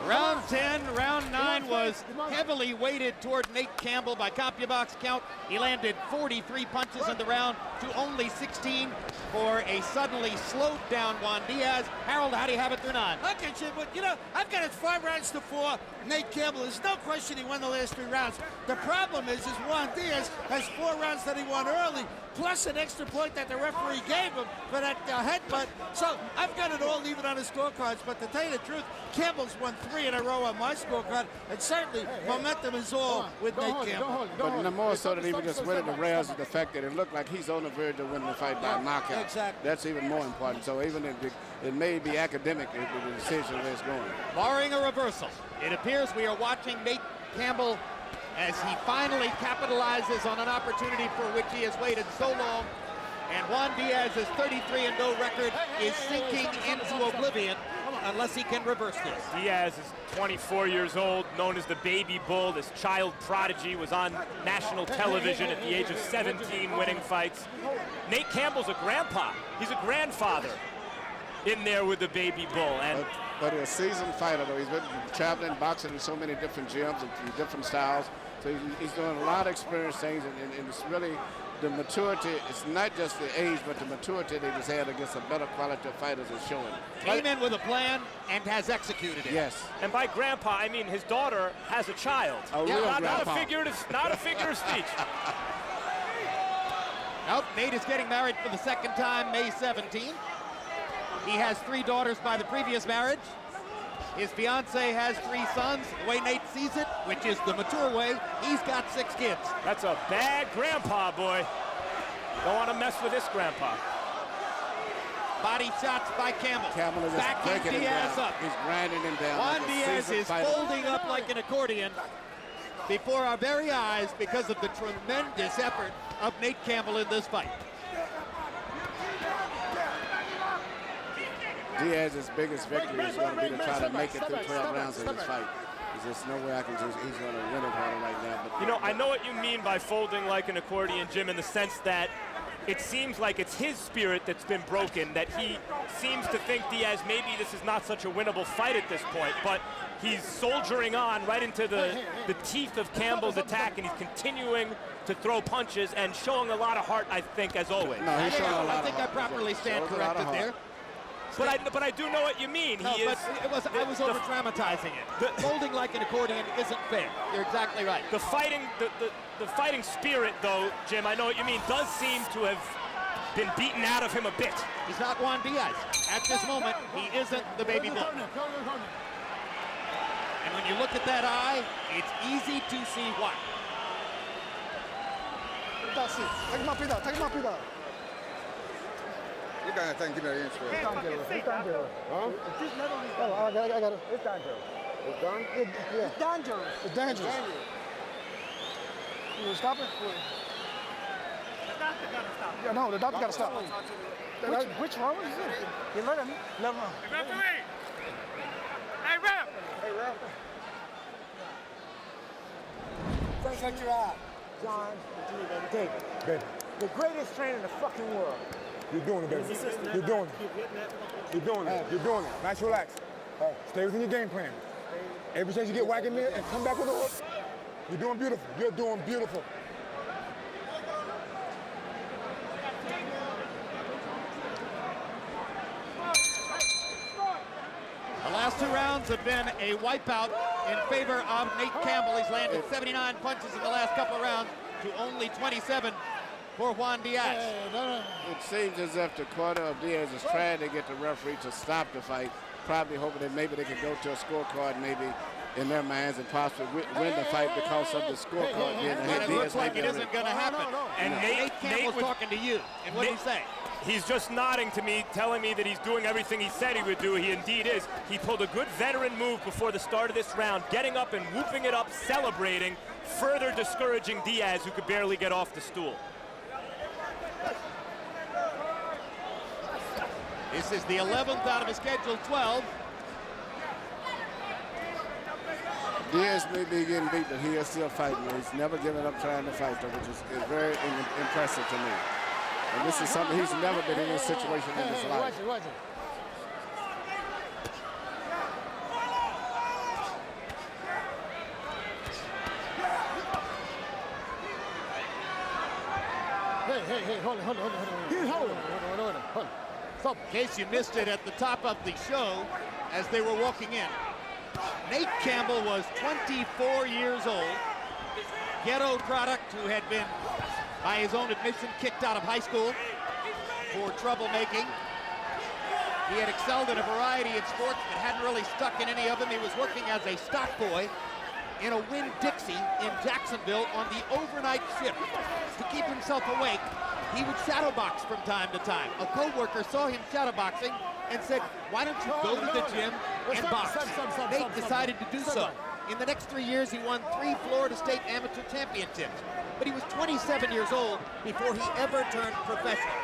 Round 10, round 9 was heavily weighted toward Nate Campbell by CompuBox count. He landed 43 punches in the round to only 16 for a suddenly slowed down Juan Diaz. Harold, how do you have it through 9? Okay, Jim, but you know, I've got it 5 rounds to 4. Nate Campbell, there's no question he won the last 3 rounds. The problem is Juan Diaz has 4 rounds that he won early, plus an extra point that the referee gave him for that headbutt. So I've got it all even on the scorecards, but to tell you the truth, Campbell's won 3 in a row on my scorecard, and certainly momentum is all with Nate Campbell. But the more so than even just winning the rounds is the fact that it looked like he's on the verge of winning the fight by knockout. Exactly. That's even more important. So even if it may be academic, the decision where it's going. Barring a reversal, it appears we are watching Nate Campbell as he finally capitalizes on an opportunity for which he has waited so long. And Juan Diaz's 33-0 record is sinking into oblivion unless he can reverse this. Diaz is 24 years old, known as the Baby Bull. This child prodigy was on national television at the age of 17 winning fights. Nate Campbell's a grandpa. He's a grandfather in there with the Baby Bull. But he's a seasoned fighter, though. He's been traveling, boxing in so many different gyms and different styles. So he's doing a lot of experience things, and it's really the maturity, it's not just the age, but the maturity they just had against a better quality of fighters is showing. Came in with a plan and has executed it. Yes. And by grandpa, I mean his daughter has a child. A real not grandpa. a figure of speech. Nope, Nate is getting married for the second time, May 17th. He has 3 daughters by the previous marriage. His fiance has 3 sons. The way Nate sees it, which is the mature way, he's got 6 kids. That's a bad grandpa, boy. Don't want to mess with this grandpa. Body shots by Campbell. Campbell is just backing breaking him Diaz down. up. He's grinding him down. Juan like a Diaz seasoned is fighter. folding up like an accordion before our very eyes because of the tremendous effort of Nate Campbell in this fight. Diaz's biggest victory is going to be to try to make it through 12 rounds of this fight. There's just no way I can just, he's going to win it all right now. But You know, I know what you mean by folding like an accordion, Jim, in the sense that it seems like it's his spirit that's been broken, that he seems to think Diaz, maybe this is not such a winnable fight at this point, but he's soldiering on right into the teeth of Campbell's attack, and he's continuing to throw punches and showing a lot of heart, I think, as always. no, he's showing a lot I think I of heart. properly stand Shows a lot of corrected heart. there. But I do know what you mean. No, He but is, I was over dramatizing it. Folding like an accordion isn't fair. You're exactly right. the fighting spirit, though, Jim, I know what you mean, does seem to have been beaten out of him a bit. He's not Juan Diaz. At this moment, he isn't the baby bull. And when you look at that eye, it's easy to see why. Take my feet out. Take my feet out. You got to give me an inch for it. Huh? Oh, I got it. It's dangerous. It's done? Yeah. It's dangerous. It's dangerous. You stop it? Yeah, no, the doctor got to stop. Which round is it? You let him. Let him. Referee! Hey, ref! Hey, Ralph. First, check your eye. John, David. Baby, The greatest trainer in the fucking world. you're doing it, baby. You're doing it. You're doing it. You're doing it. Nice, relax. Stay within your game plan. Every chance you get whack in there and come back with a hook, you're doing beautiful. You're doing beautiful. The last 2 rounds have been a wipeout in favor of Nate Campbell. He's landed 79 punches in the last couple of rounds to only 27 for Juan Diaz. It seems as if the corner of Diaz is trying to get the referee to stop the fight, probably hoping that maybe they can go to a scorecard maybe in their minds and possibly win the fight because of the scorecard being ahead. And it looks like it isn't going to happen. And Nate Campbell's talking to you. And what did he say? He's just nodding to me, telling me that he's doing everything he said he would do. He indeed is. He pulled a good veteran move before the start of this round, getting up and whooping it up, celebrating, further discouraging Diaz, who could barely get off the stool. This is the 11th out of a scheduled 12. Diaz may be getting beat, but he is still fighting. He's never given up trying to fight, though, which is very impressive to me. And this is something he's never been in this situation in his life. Watch it. Hey, hold on. In case you missed it at the top of the show, as they were walking in, Nate Campbell was 24 years old, ghetto product who had been, by his own admission, kicked out of high school for troublemaking. He had excelled in a variety of sports but hadn't really stuck in any of them. He was working as a stock boy in a Winn-Dixie in Jacksonville on the overnight shift. To keep himself awake, he would shadowbox from time to time. A co-worker saw him shadowboxing and said, "Why don't you go to the gym and box?" Nate decided to do so. In the next 3 years, he won 3 Florida State amateur championships. But he was 27 years old before he ever turned professional.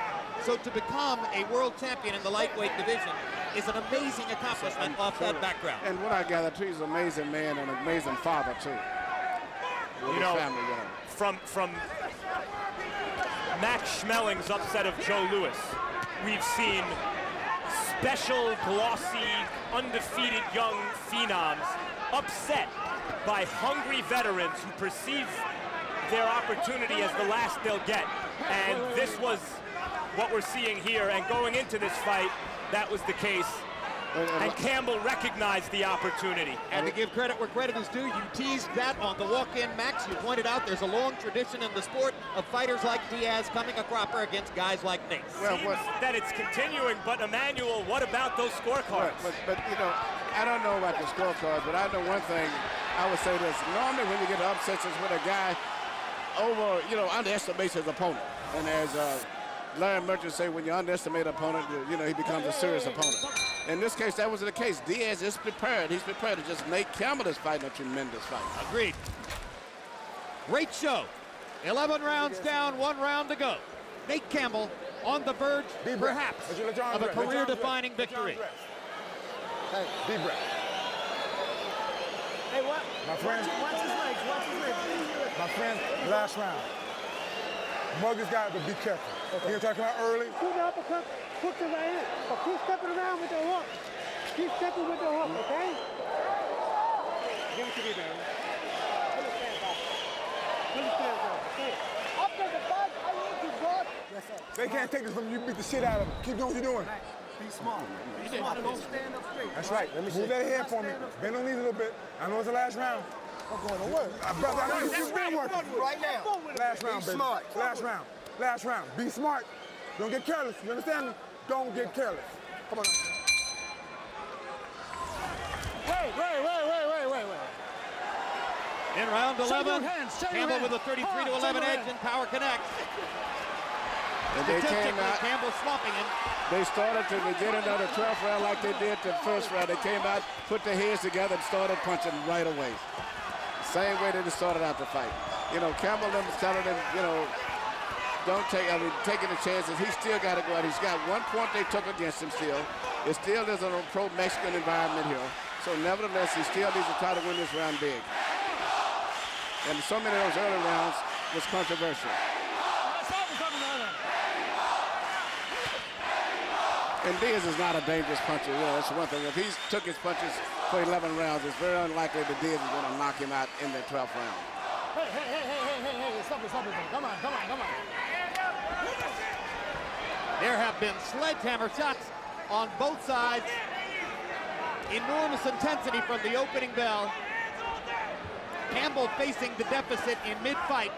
So to become a world champion in the lightweight division is an amazing accomplishment off that background. And what I gather, too, he's an amazing man and an amazing father, too. With You his know, family, from Max Schmeling's upset of Joe Louis, we've seen special, glossy, undefeated young phenoms upset by hungry veterans who perceive their opportunity as the last they'll get. And this was what we're seeing here. And going into this fight, that was the case. And Campbell recognized the opportunity. And to give credit where credit is due, you teased that on the walk-in, Max. You pointed out there's a long tradition in the sport of fighters like Diaz coming a cropper against guys like Nate. Well, seems that it's continuing, but Emmanuel, what about those scorecards? But you know, I don't know about the scorecards, but I know one thing. I would say this. Normally when you get upsets, it's when a guy underestimates his opponent. And as Larry Merchant say, when you underestimate an opponent, he becomes a serious opponent. In this case, that wasn't the case. Diaz is prepared. He's prepared. It's just Nate Campbell is fighting a tremendous fight. Agreed. Great show. 11 rounds down, 1 round to go. Nate Campbell on the verge, perhaps, of a career-defining victory. Hey, deep breath. Hey, what? My friend. Watch his legs. Watch his legs. My friend, last round. Mug this guy, but be careful. Okay. You're talking about early. Do the uppercut, hook to the right hand. But keep stepping around with the hook. Keep stepping with the hook, okay? Give it to me, baby. Pull his hands out. Pull his hands out, okay? Up to the back, I need you, God. Yes, sir. They can't take this from you. You beat the shit out of them. Keep doing what you're doing. Be smart. Be smart. Don't stand up straight. That's right. Move that head for me. Bend on knees a little bit. I know it's the last round. I'm going to work. Brother, I know you've been working. Right now. Last round, baby. Smart. Last round. Last round. Be smart. Don't get careless. You understand me? Don't get careless. Come on now. Wait. In round 11, Campbell with a 33-11 edge and power connects. And they came out. Campbell swamping him. They started to begin another 12th round like they did the first round. They came out, put their heads together, and started punching right away. Same way they just started out the fight. Campbell was telling them, taking the chances. He's still got to go out. He's got 1 point they took against him still. It still is a pro-Mexican environment here. So nevertheless, he still needs to try to win this round big. And so many of those early rounds was controversial. And Diaz is not a dangerous puncher. That's one thing. If he took his punches for 11 rounds, it's very unlikely that Diaz is going to knock him out in the 12th round. Hey, stop it. Come on. There have been sledgehammer shots on both sides. Enormous intensity from the opening bell. Campbell facing the deficit in mid-fight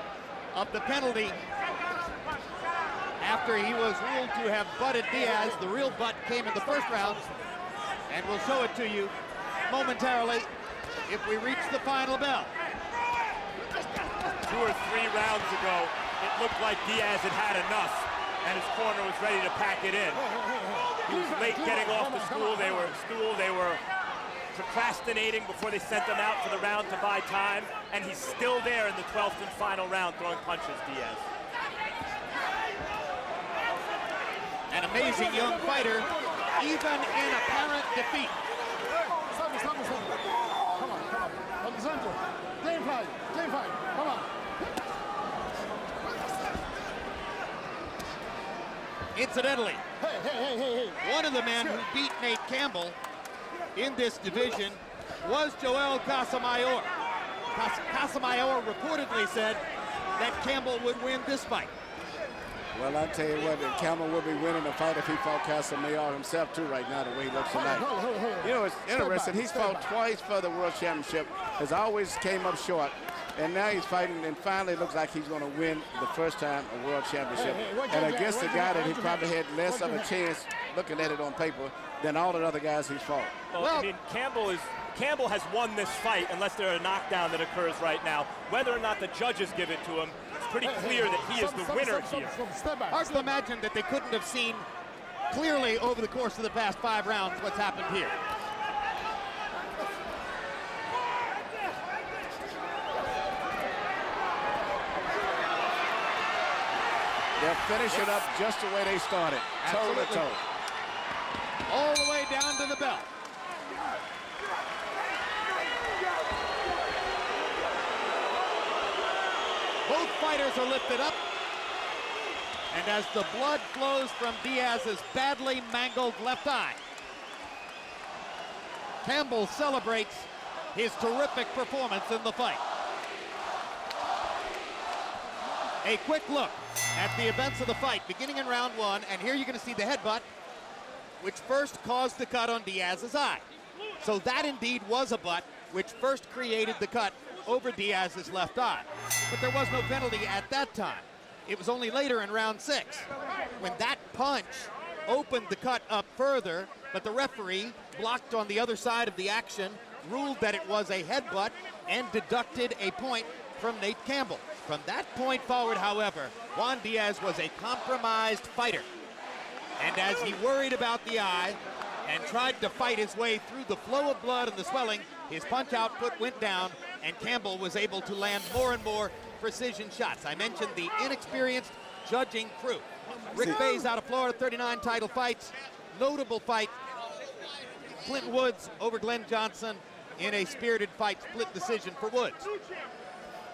of the penalty after he was ruled to have butted Diaz. The real butt came in the first round, and we'll show it to you momentarily if we reach the final bell. 2 or 3 rounds ago, it looked like Diaz had had enough, and his corner was ready to pack it in. He was late getting off the stool. They were procrastinating before they sent him out for the round to buy time, and he's still there in the 12th and final round throwing punches, Diaz. An amazing young fighter, even in apparent defeat. Stop it. Come on. Game fight. Come on. Incidentally, Hey. one of the men who beat Nate Campbell in this division was Joel Casamayor. Casamayor reportedly said that Campbell would win this fight. Well, I'll tell you what, Campbell would be winning the fight if he fought Casamayor himself, too, right now, the way he looks tonight. It's interesting. He's fought twice for the World Championship, has always came up short, and now he's fighting, and finally looks like he's going to win the first time a World Championship. And against a guy that he probably had less of a chance, looking at it on paper, than all the other guys he's fought. Well, Campbell has won this fight unless there's a knockdown that occurs right now. Whether or not the judges give it to him, it's pretty clear that he is the winner here. Hard to imagine that they couldn't have seen clearly over the course of the past 5 rounds what's happened here. They'll finish it up just the way they started, toe to toe. All the way down to the belt. Both fighters are lifted up. And as the blood flows from Diaz's badly mangled left eye, Campbell celebrates his terrific performance in the fight. A quick look at the events of the fight beginning in round one, and here you're going to see the headbutt, which first caused the cut on Diaz's eye. So that indeed was a butt, which first created the cut over Diaz's left eye. But there was no penalty at that time. It was only later in round 6 when that punch opened the cut up further, but the referee blocked on the other side of the action, ruled that it was a headbutt, and deducted a point from Nate Campbell. From that point forward, however, Juan Diaz was a compromised fighter. And as he worried about the eye and tried to fight his way through the flow of blood and the swelling, his punch output went down, and Campbell was able to land more and more precision shots. I mentioned the inexperienced judging crew. Rick Bays out of Florida, 39 title fights. Notable fight, Clint Woods over Glenn Johnson in a spirited fight, split decision for Woods.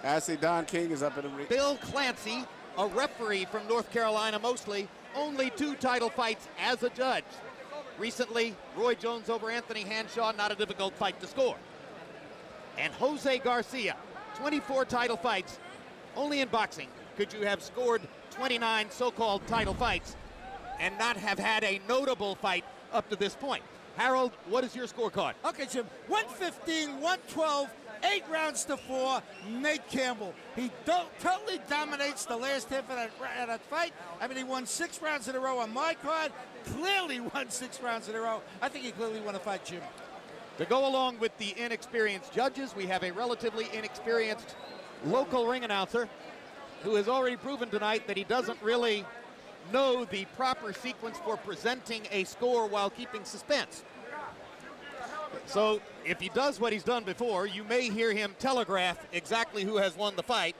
I see Don King is up in the ring. Bill Clancy, a referee from North Carolina mostly, only 2 title fights as a judge. Recently, Roy Jones over Anthony Hanshaw, not a difficult fight to score. And Jose Garcia, 24 title fights. Only in boxing could you have scored 29 so-called title fights and not have had a notable fight up to this point. Harold, what is your scorecard? Okay, Jim, 115, 112, 8 rounds to 4, Nate Campbell. He totally dominates the last half of that fight. I mean, he won 6 rounds in a row on my card. Clearly won 6 rounds in a row. I think he clearly won a fight, Jim. To go along with the inexperienced judges, we have a relatively inexperienced local ring announcer who has already proven tonight that he doesn't really know the proper sequence for presenting a score while keeping suspense. So if he does what he's done before, you may hear him telegraph exactly who has won the fight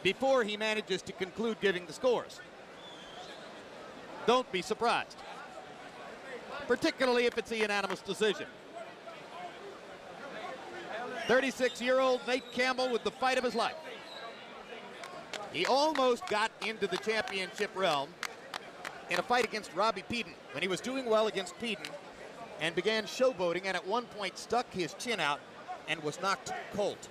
before he manages to conclude giving the scores. Don't be surprised, particularly if it's a unanimous decision. 36-year-old Nate Campbell with the fight of his life. He almost got into the championship realm in a fight against Robbie Peden when he was doing well against Peden and began showboating, and at one point stuck his chin out and was knocked cold.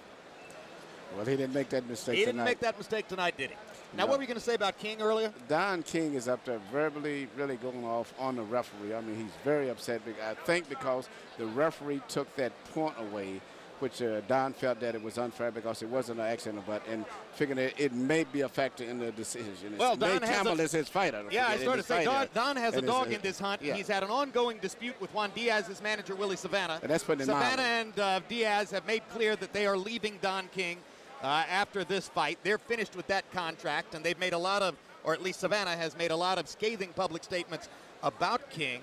Well, he didn't make that mistake tonight. He didn't make that mistake tonight, did he? Now, No. what were you going to say about King earlier? Don King is up there verbally really going off on the referee. I mean, he's very upset. I think because the referee took that point away, which Don felt that it was unfair because it wasn't an accident, but and figuring it may be a factor in the decision. Well, Don Campbell is his fighter. Yeah, I started to say Don has a dog in this hunt. Yeah. He's had an ongoing dispute with Juan Diaz's manager, Willie Savannah. And that's putting it mild. Savannah and Diaz have made clear that they are leaving Don King after this fight. They're finished with that contract, and they've made a lot of, or at least Savannah has made a lot of scathing public statements about King.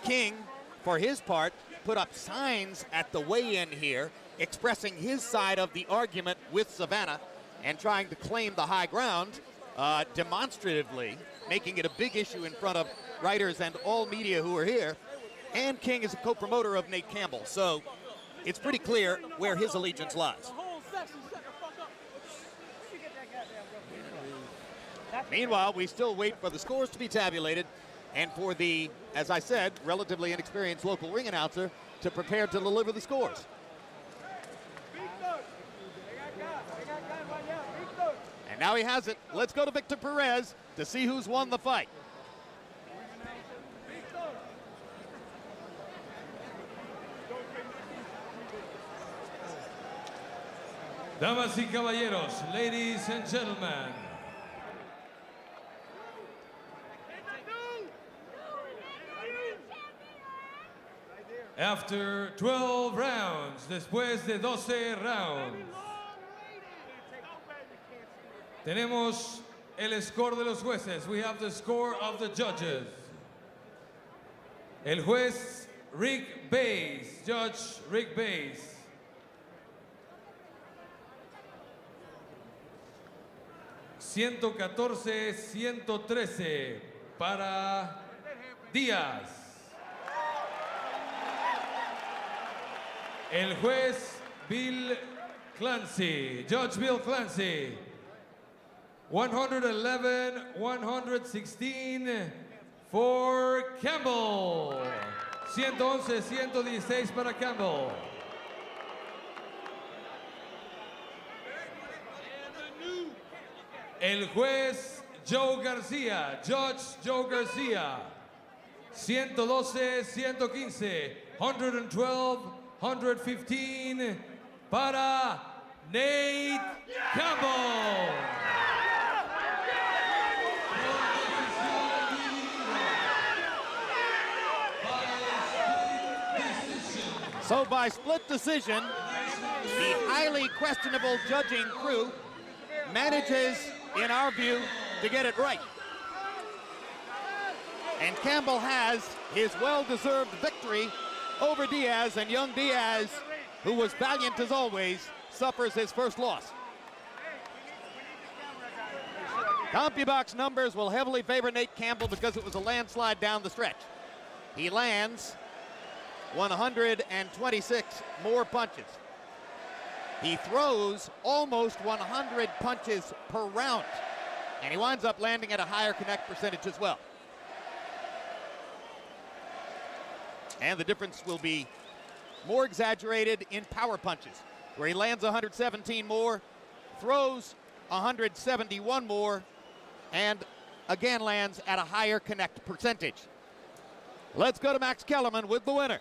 King, for his part, put up signs at the weigh-in here expressing his side of the argument with Savannah and trying to claim the high ground, demonstratively making it a big issue in front of writers and all media who are here. And King is a co-promoter of Nate Campbell, so it's pretty clear where his allegiance lies. Meanwhile, we still wait for the scores to be tabulated and for the, as I said, relatively inexperienced local ring announcer to prepare to deliver the scores. And now he has it. Let's go to Victor Perez to see who's won the fight. Damas y caballeros, ladies and gentlemen. After 12 rounds, después de 12 rounds, tenemos el score de los jueces. We have the score of the judges. El juez Rick Bays, Judge Rick Bays. 114-113 para Diaz. El juez Bill Clancy, Judge Bill Clancy, 111-116 for Campbell. 111-116 para Campbell. El juez Joe Garcia, Judge Joe Garcia. 112, 115, 112, 115 para Nate Campbell. So by split decision, the highly questionable judging crew manages, in our view, to get it right. And Campbell has his well-deserved victory over Diaz, and young Diaz, who was valiant as always, suffers his first loss. CompuBox numbers will heavily favor Nate Campbell because it was a landslide down the stretch. He lands 126 more punches. He throws almost 100 punches per round, and he winds up landing at a higher connect percentage as well. And the difference will be more exaggerated in power punches, where he lands 117 more, throws 171 more, and again lands at a higher connect percentage. Let's go to Max Kellerman with the winner.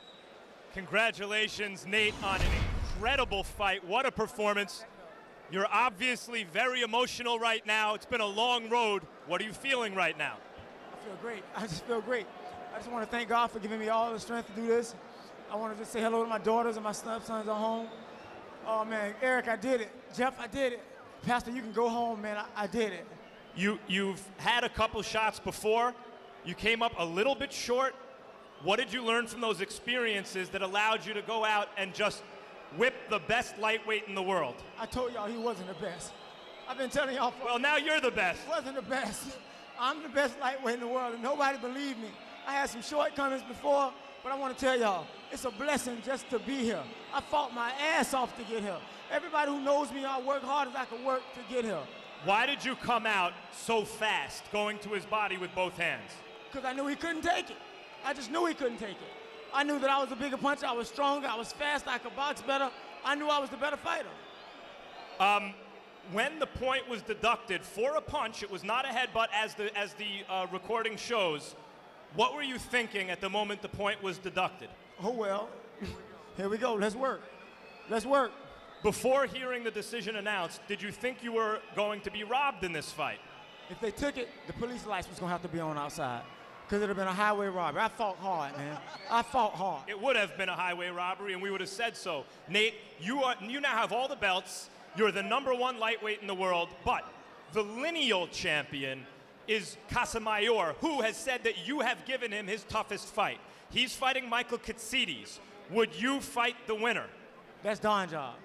Congratulations, Nate, on an incredible fight. What a performance. You're obviously very emotional right now. It's been a long road. What are you feeling right now? I feel great. I just feel great. I just want to thank God for giving me all the strength to do this. I want to just say hello to my daughters and my stepsons at home. Oh, man, Eric, I did it. Jeff, I did it. Pastor, you can go home, man. I did it. You've had a couple shots before. You came up a little bit short. What did you learn from those experiences that allowed you to go out and just whip the best lightweight in the world? I told y'all he wasn't the best. I've been telling y'all for... Well, now you're the best. He wasn't the best. I'm the best lightweight in the world, and nobody believed me. I had some shortcomings before, but I want to tell y'all, it's a blessing just to be here. I fought my ass off to get here. Everybody who knows me, I work hard as I can work to get here. Why did you come out so fast, going to his body with both hands? Because I knew he couldn't take it. I just knew he couldn't take it. I knew that I was a bigger puncher, I was stronger, I was faster, I could box better. I knew I was the better fighter. When the point was deducted for a punch, it was not a headbutt as the recording shows. What were you thinking at the moment the point was deducted? Oh, well, here we go, let's work. Let's work. Before hearing the decision announced, did you think you were going to be robbed in this fight? If they took it, the police lights was gonna have to be on outside. Because it would have been a highway robbery. I fought hard, man. I fought hard. It would have been a highway robbery, and we would have said so. Nate, you now have all the belts. You're the #1 lightweight in the world, but the lineal champion is Casamayor, who has said that you have given him his toughest fight. He's fighting Michael Katsides. Would you fight the winner? That's Don's job.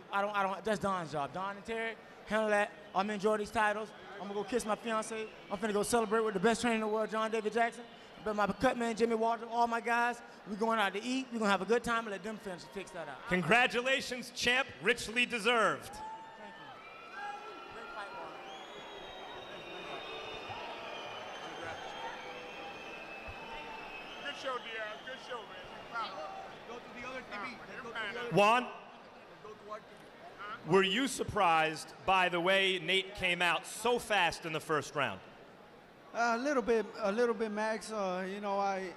That's Don's job. Don and Terry, handle that. I'm gonna enjoy these titles. I'm gonna go kiss my fiance. I'm finna go celebrate with the best trainer in the world, John David Jackson. But my cut man, Jimmy Walter, all my guys, we're going out to eat. We're gonna have a good time and let them fix that out. Congratulations, champ. Richly deserved. Thank you. Great fight, Juan. Good show, Diaz. Good show, man. Go to the other TV. Juan, were you surprised by the way Nate came out so fast in the first round? A little bit, Max. You know, I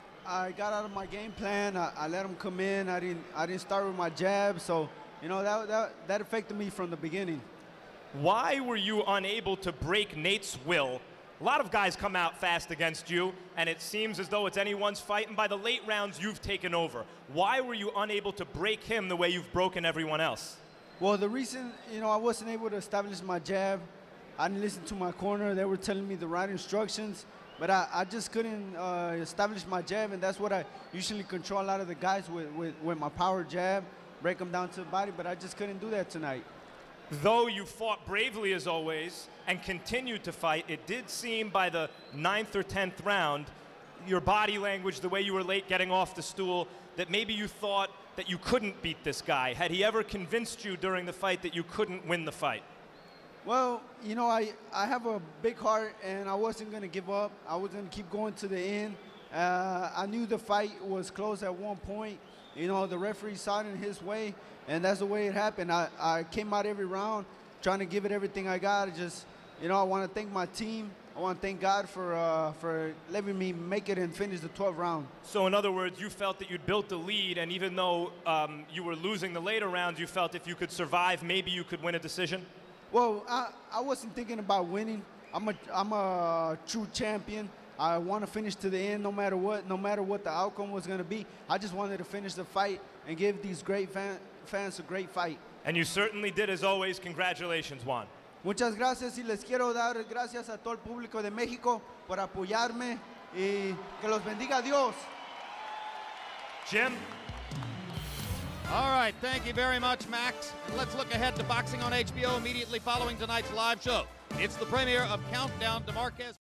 got out of my game plan. I let him come in. I didn't start with my jab, so you know that affected me from the beginning. Why were you unable to break Nate's will? A lot of guys come out fast against you, and it seems as though it's anyone's fight, and by the late rounds, you've taken over. Why were you unable to break him the way you've broken everyone else? Well, the reason, you know, I wasn't able to establish my jab, I didn't listen to my corner. They were telling me the right instructions, but I just couldn't establish my jab, and that's what I usually control a lot of the guys with my power jab, break them down to the body, but I just couldn't do that tonight. Though you fought bravely as always and continued to fight, it did seem by the 9th or 10th round, your body language, the way you were late getting off the stool, that maybe you thought that you couldn't beat this guy. Had he ever convinced you during the fight that you couldn't win the fight? Well, you know, I have a big heart, and I wasn't going to give up. I was going to keep going to the end. I knew the fight was close at one point. You know, the referee saw it in his way, and that's the way it happened. I came out every round trying to give it everything I got. You know, I want to thank my team. I want to thank God for letting me make it and finish the 12th round. So in other words, you felt that you'd built the lead, and even though you were losing the later rounds, you felt if you could survive, maybe you could win a decision? Well, I wasn't thinking about winning. I'm a true champion. I want to finish to the end no matter what the outcome was going to be. I just wanted to finish the fight and give these great fans a great fight. And you certainly did, as always. Congratulations, Juan. Muchas gracias y les quiero dar gracias a todo el público de México por apoyarme y que los bendiga Dios. Jim? All right, thank you very much, Max. And let's look ahead to boxing on HBO immediately following tonight's live show. It's the premiere of Countdown to Marquez.